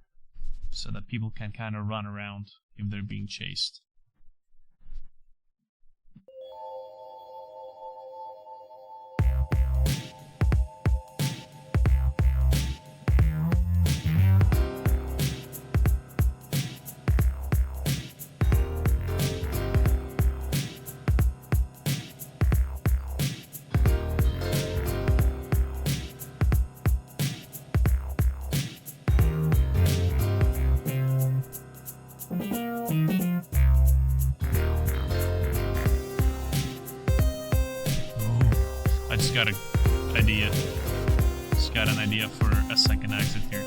so that people can kind of run around if they're being chased. Got an idea. Just got an idea for a second exit here.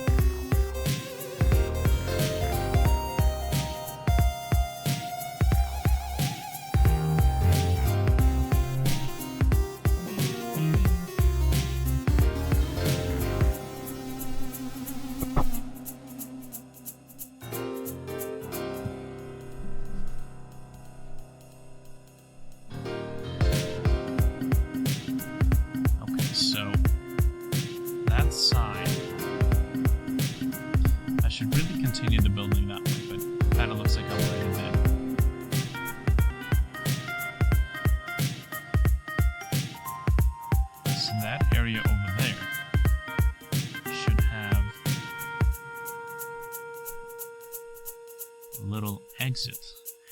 exit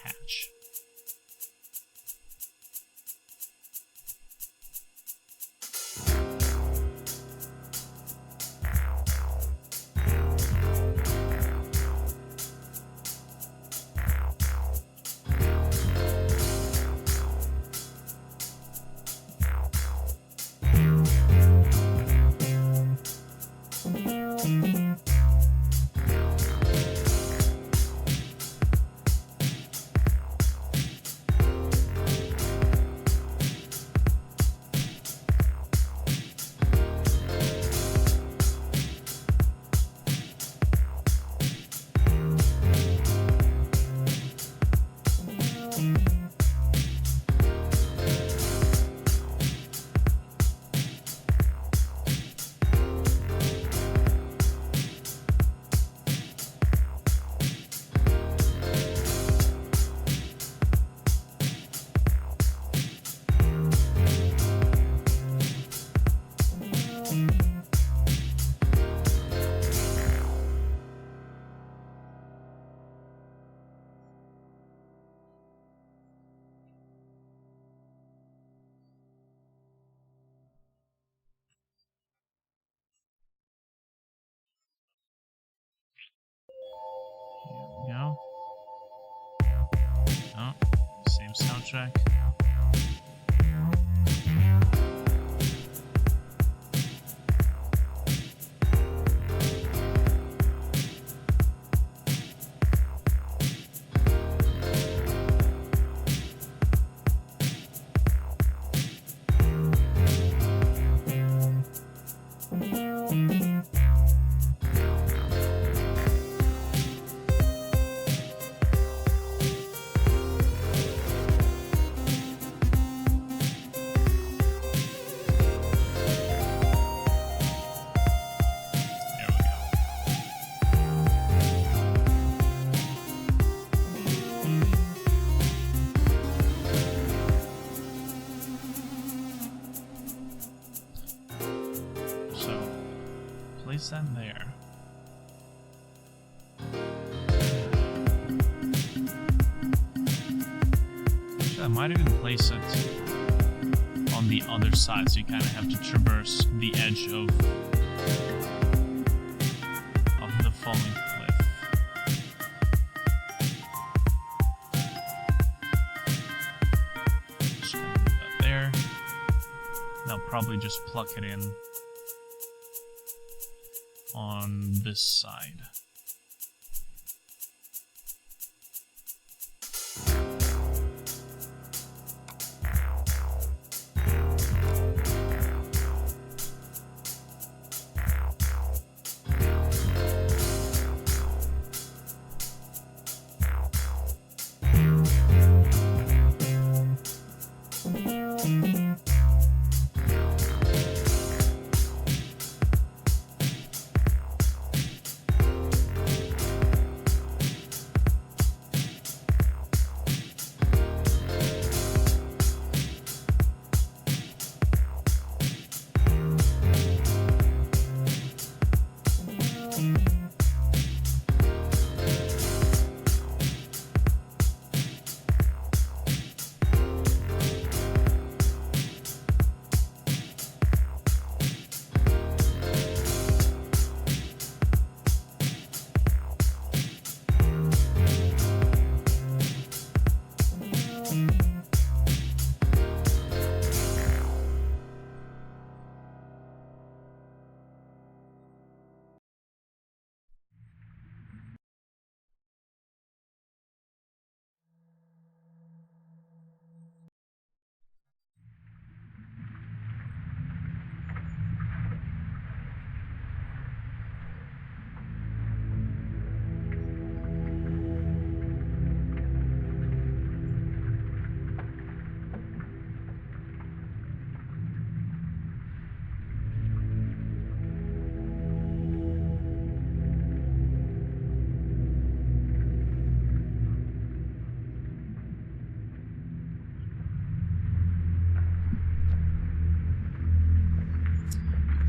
hatch. Here we go. Oh, same soundtrack. Place that there. Actually, I might even place it on the other side, so you kind of have to traverse the edge of the falling cliff. Just gonna put that there. I'll probably just pluck it in on this side.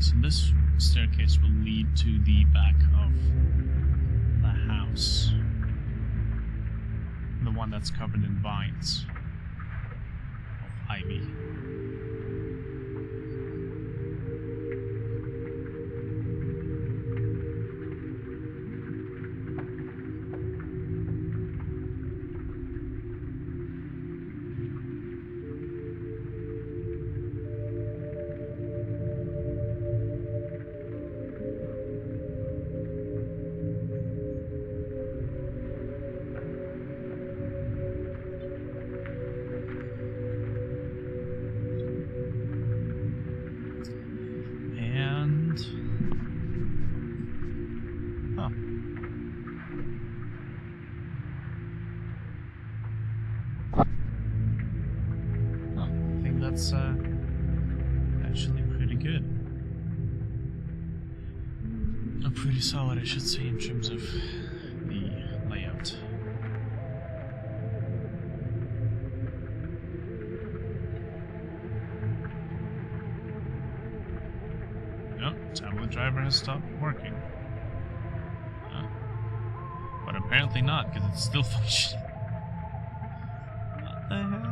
So this staircase will lead to the back of the house. the one that's covered in vines of ivy. That's actually pretty good. Pretty solid, I should say, in terms of the layout. Nope, tablet driver has stopped working. But apparently not, because it's still functioning. What the hell?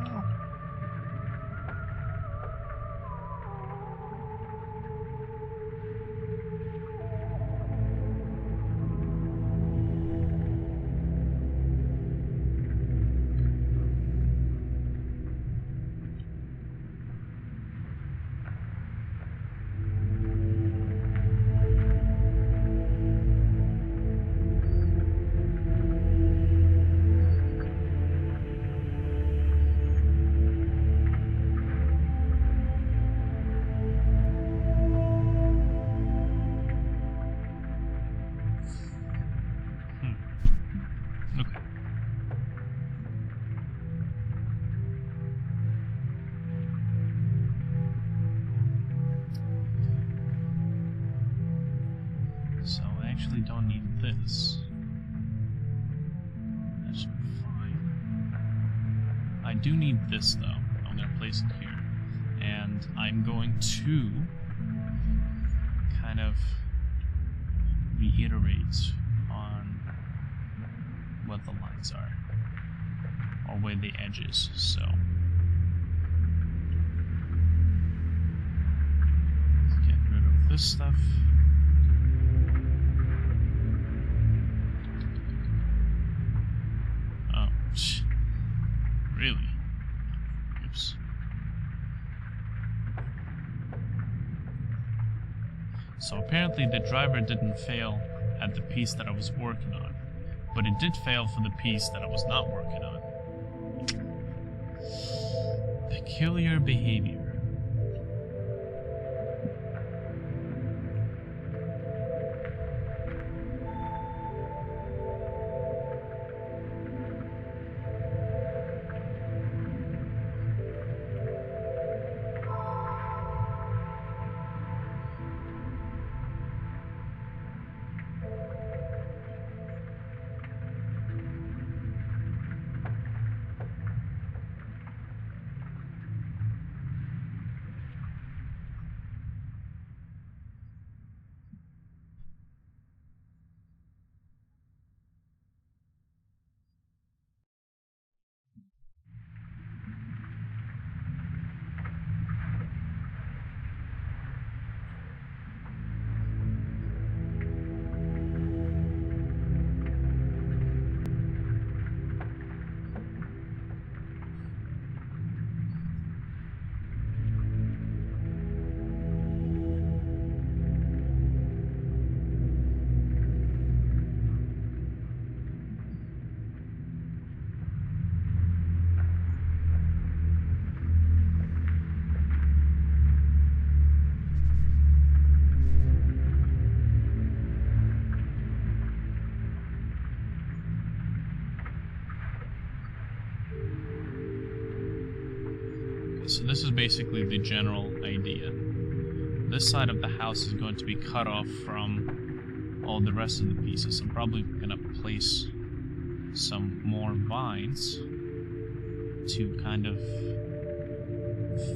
Actually don't need this. That should be fine. I do need this though. I'm going to place it here. And I'm going to kind of reiterate on what the lines are. Or where the edges, so. Let's get rid of this stuff. Really? Oops. So apparently the driver didn't fail at the piece that I was working on, but it did fail for the piece that I was not working on. Peculiar behavior. So this is basically the general idea. This side of the house is going to be cut off from all the rest of the pieces. I'm probably going to place some more vines to kind of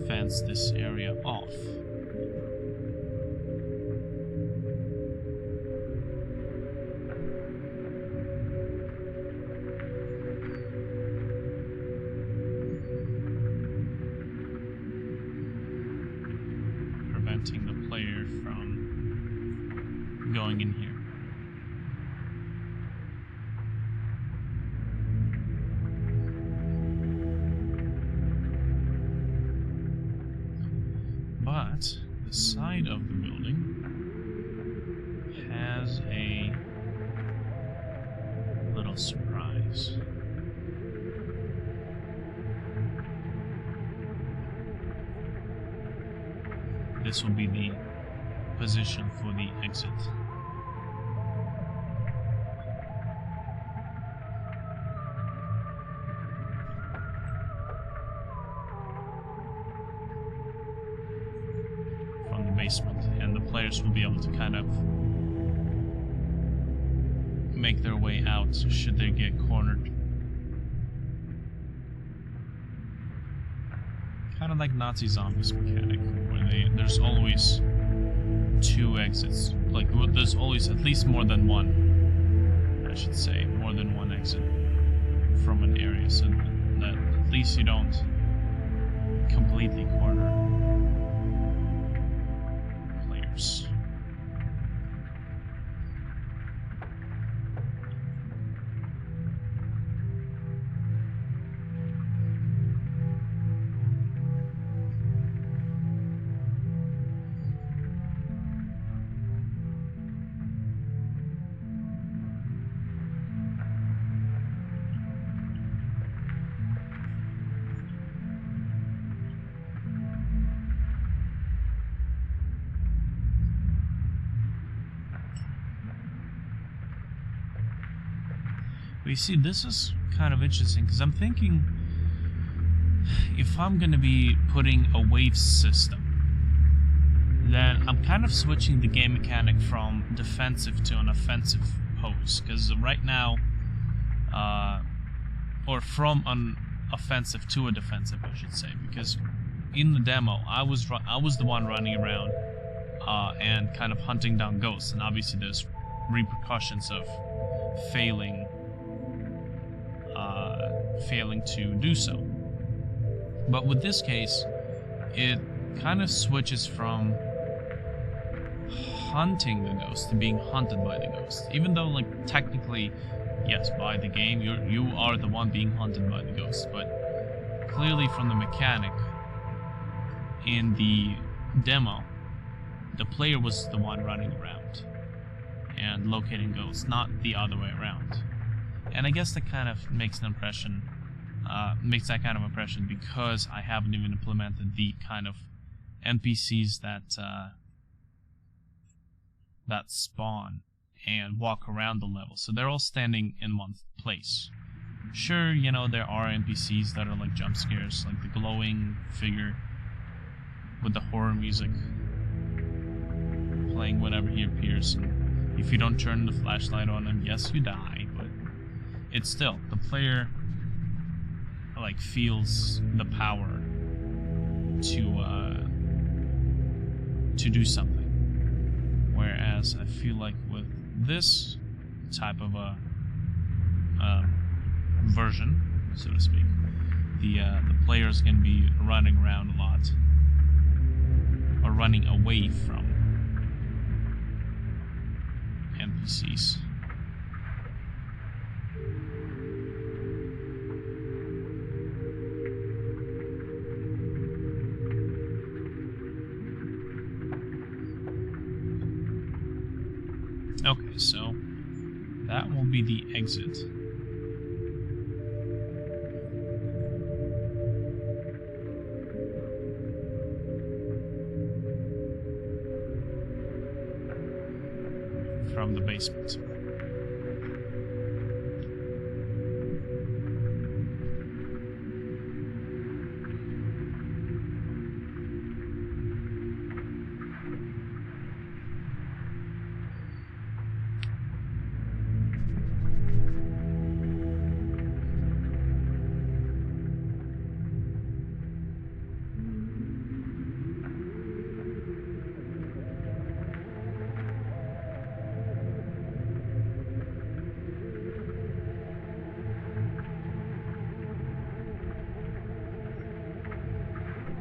fence this area off. going in here. But the side of the building has a little surprise. This will be the position for the exit. From the basement, and the players will be able to kind of make their way out should they get cornered. Kind of like Nazi Zombies mechanic, where there's always two exits. Like, there's always at least more than one, I should say, more than one exit from an area, so that at least you don't completely corner players. But you see, this is kind of interesting, because I'm thinking if I'm going to be putting a wave system, then I'm kind of switching the game mechanic from defensive to an offensive pose, because right now, or from an offensive to a defensive, I should say, because in the demo, I was the one running around and kind of hunting down ghosts, and obviously there's repercussions of failing to do so. But with this case, it kind of switches from hunting the ghost to being hunted by the ghost. Even though, like, technically, yes, by the game, you are the one being hunted by the ghost, but clearly from the mechanic in the demo, the player was the one running around and locating ghosts, not the other way around. And I guess that kind of makes that kind of impression because I haven't even implemented the kind of NPCs that spawn and walk around the level. So they're all standing in one place. Sure, you know, there are NPCs that are like jump scares, like the glowing figure with the horror music playing whenever he appears. And if you don't turn the flashlight on him, yes, you die, but it's still, the player like feels the power to do something. Whereas I feel like with this type of a version, so to speak, the player is going to be running around a lot, or running away from NPCs. Okay, so that will be the exit. From the basement.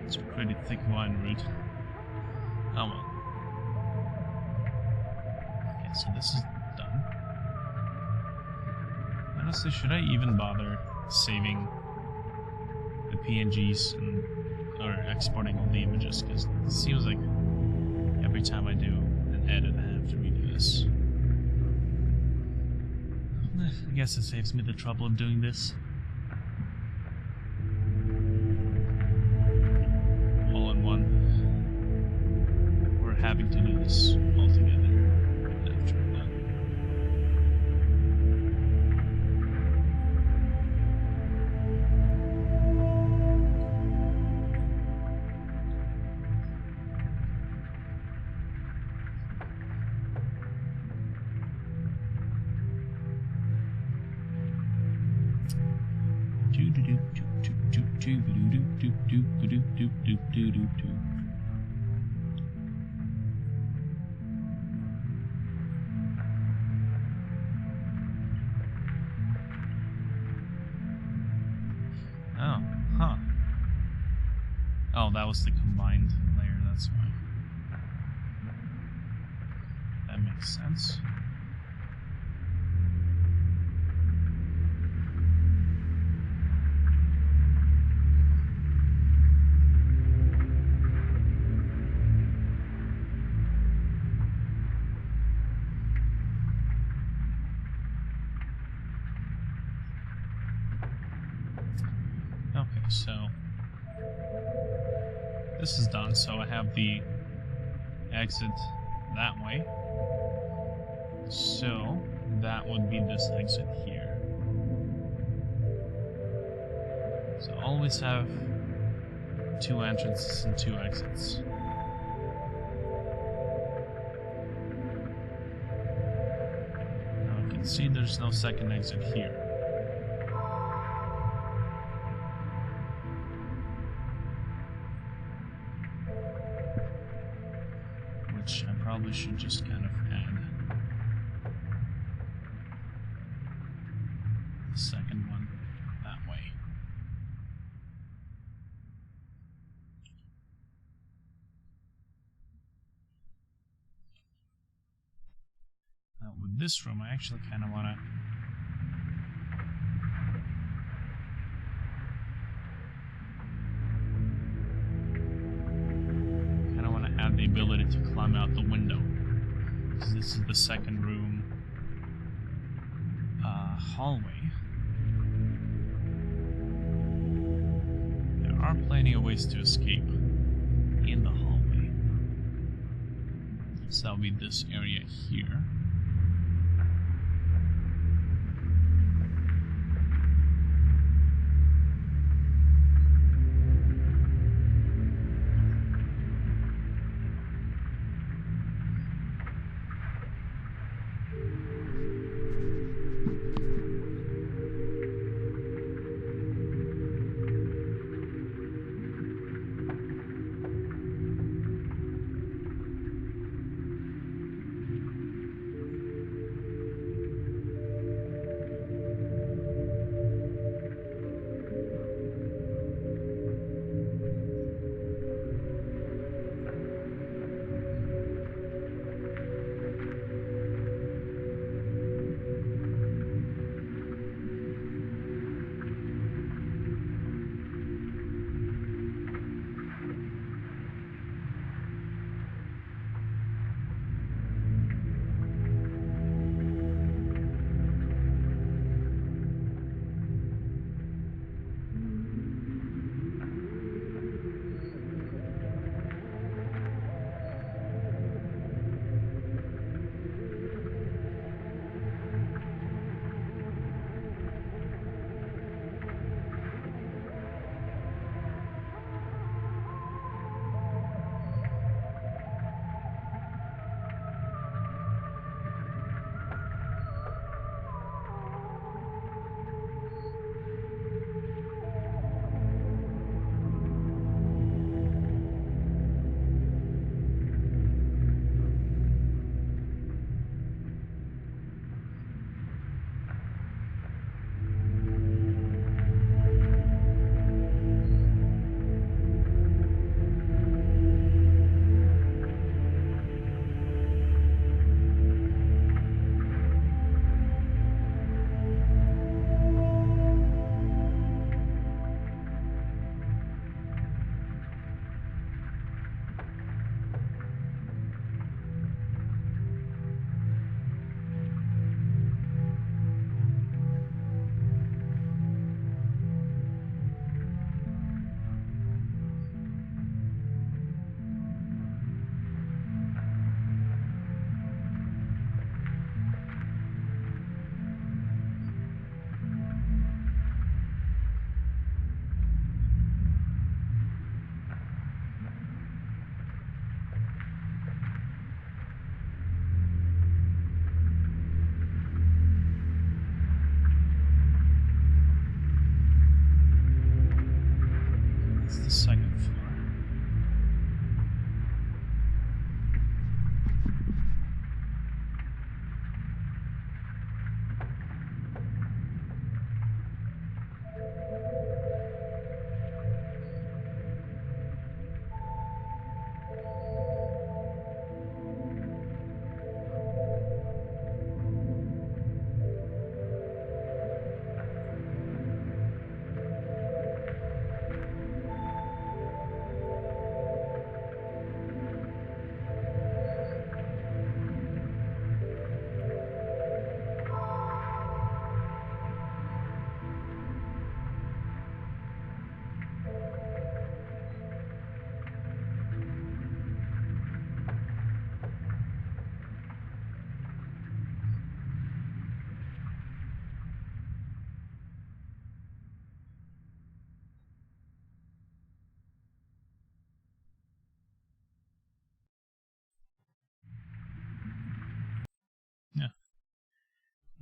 It's a pretty thick wine route. Oh well. Okay, so this is done. Honestly, should I even bother saving the PNGs or exporting all the images? Because it seems like every time I do an edit, I have to redo this. I guess it saves me the trouble of doing this. All in one. We're having to do this all together after I'm done. Oh, huh. Oh, that was the combined layer, that's why. That makes sense. Okay, so this is done, so I have the exit that way. So that would be this exit here. So always have 2 entrances and 2 exits. Now you can see there's no second exit here. Which I probably should just kind of add the second one that way. Now with this room, I actually kind of want to add the ability to climb out the window. So this is the second room hallway. There are plenty of ways to escape in the hallway. So that'll be this area here.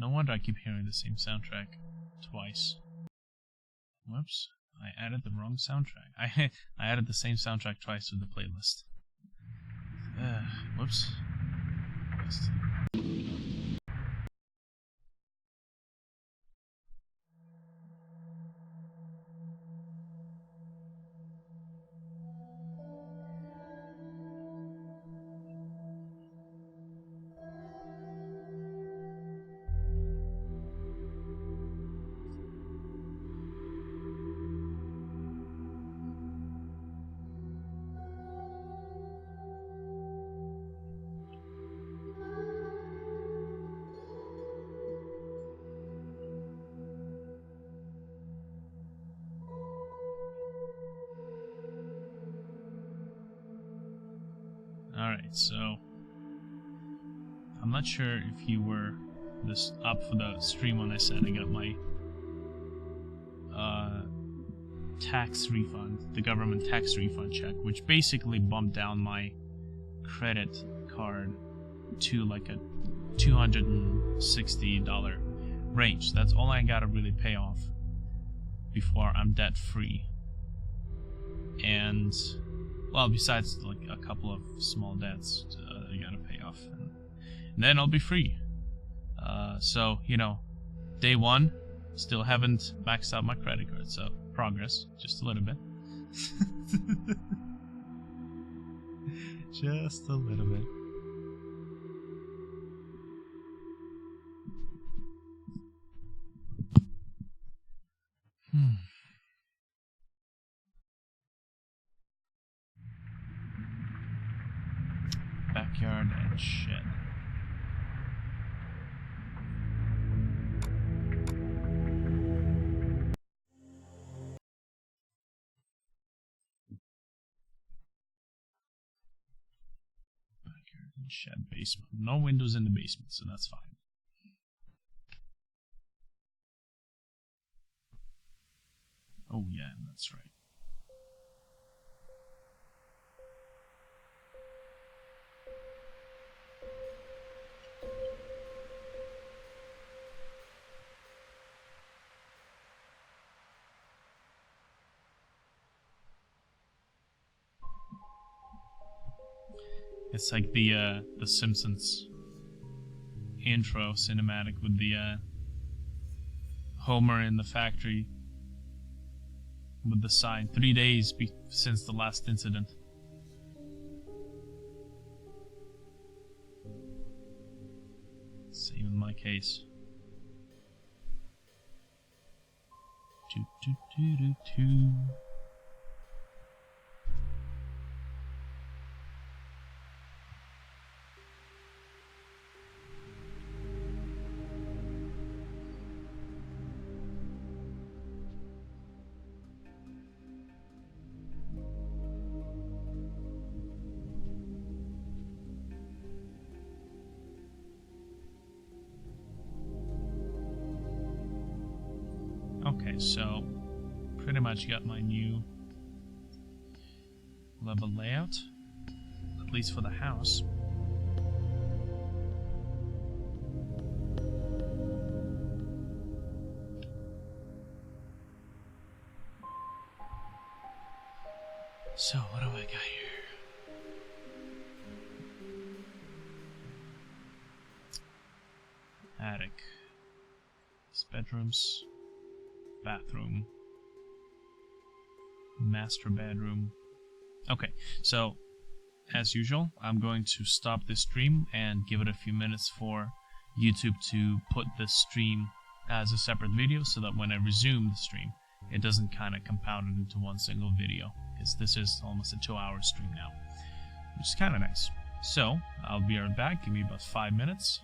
No wonder I keep hearing the same soundtrack twice. Whoops, I added the wrong soundtrack. I added the same soundtrack twice to the playlist. Whoops. Alright, so I'm not sure if you were up for the stream when I said I got my tax refund, the government tax refund check, which basically bumped down my credit card to like a $260 range. That's all I gotta really pay off before I'm debt free. And well, besides like a couple of small debts I gotta pay off, and then I'll be free. So, you know, day one, still haven't maxed out my credit card, so progress, just a little bit. Just a little bit. Backyard and shed. Backyard and shed, basement. No windows in the basement, so that's fine. Oh yeah, that's right. It's like the Simpsons intro cinematic with the Homer in the factory with the sign 3 days since the last incident. Same in my case. Toot toot toot toot toot. Okay, so pretty much got my new level layout, at least for the house. So what do I got here? Attic. These bedrooms. Bathroom. Master bedroom. Okay, so as usual, I'm going to stop this stream and give it a few minutes for YouTube to put this stream as a separate video so that when I resume the stream, it doesn't kind of compound it into one single video, because this is almost a 2-hour stream now, which is kind of nice. So, I'll be right back. Give me about 5 minutes.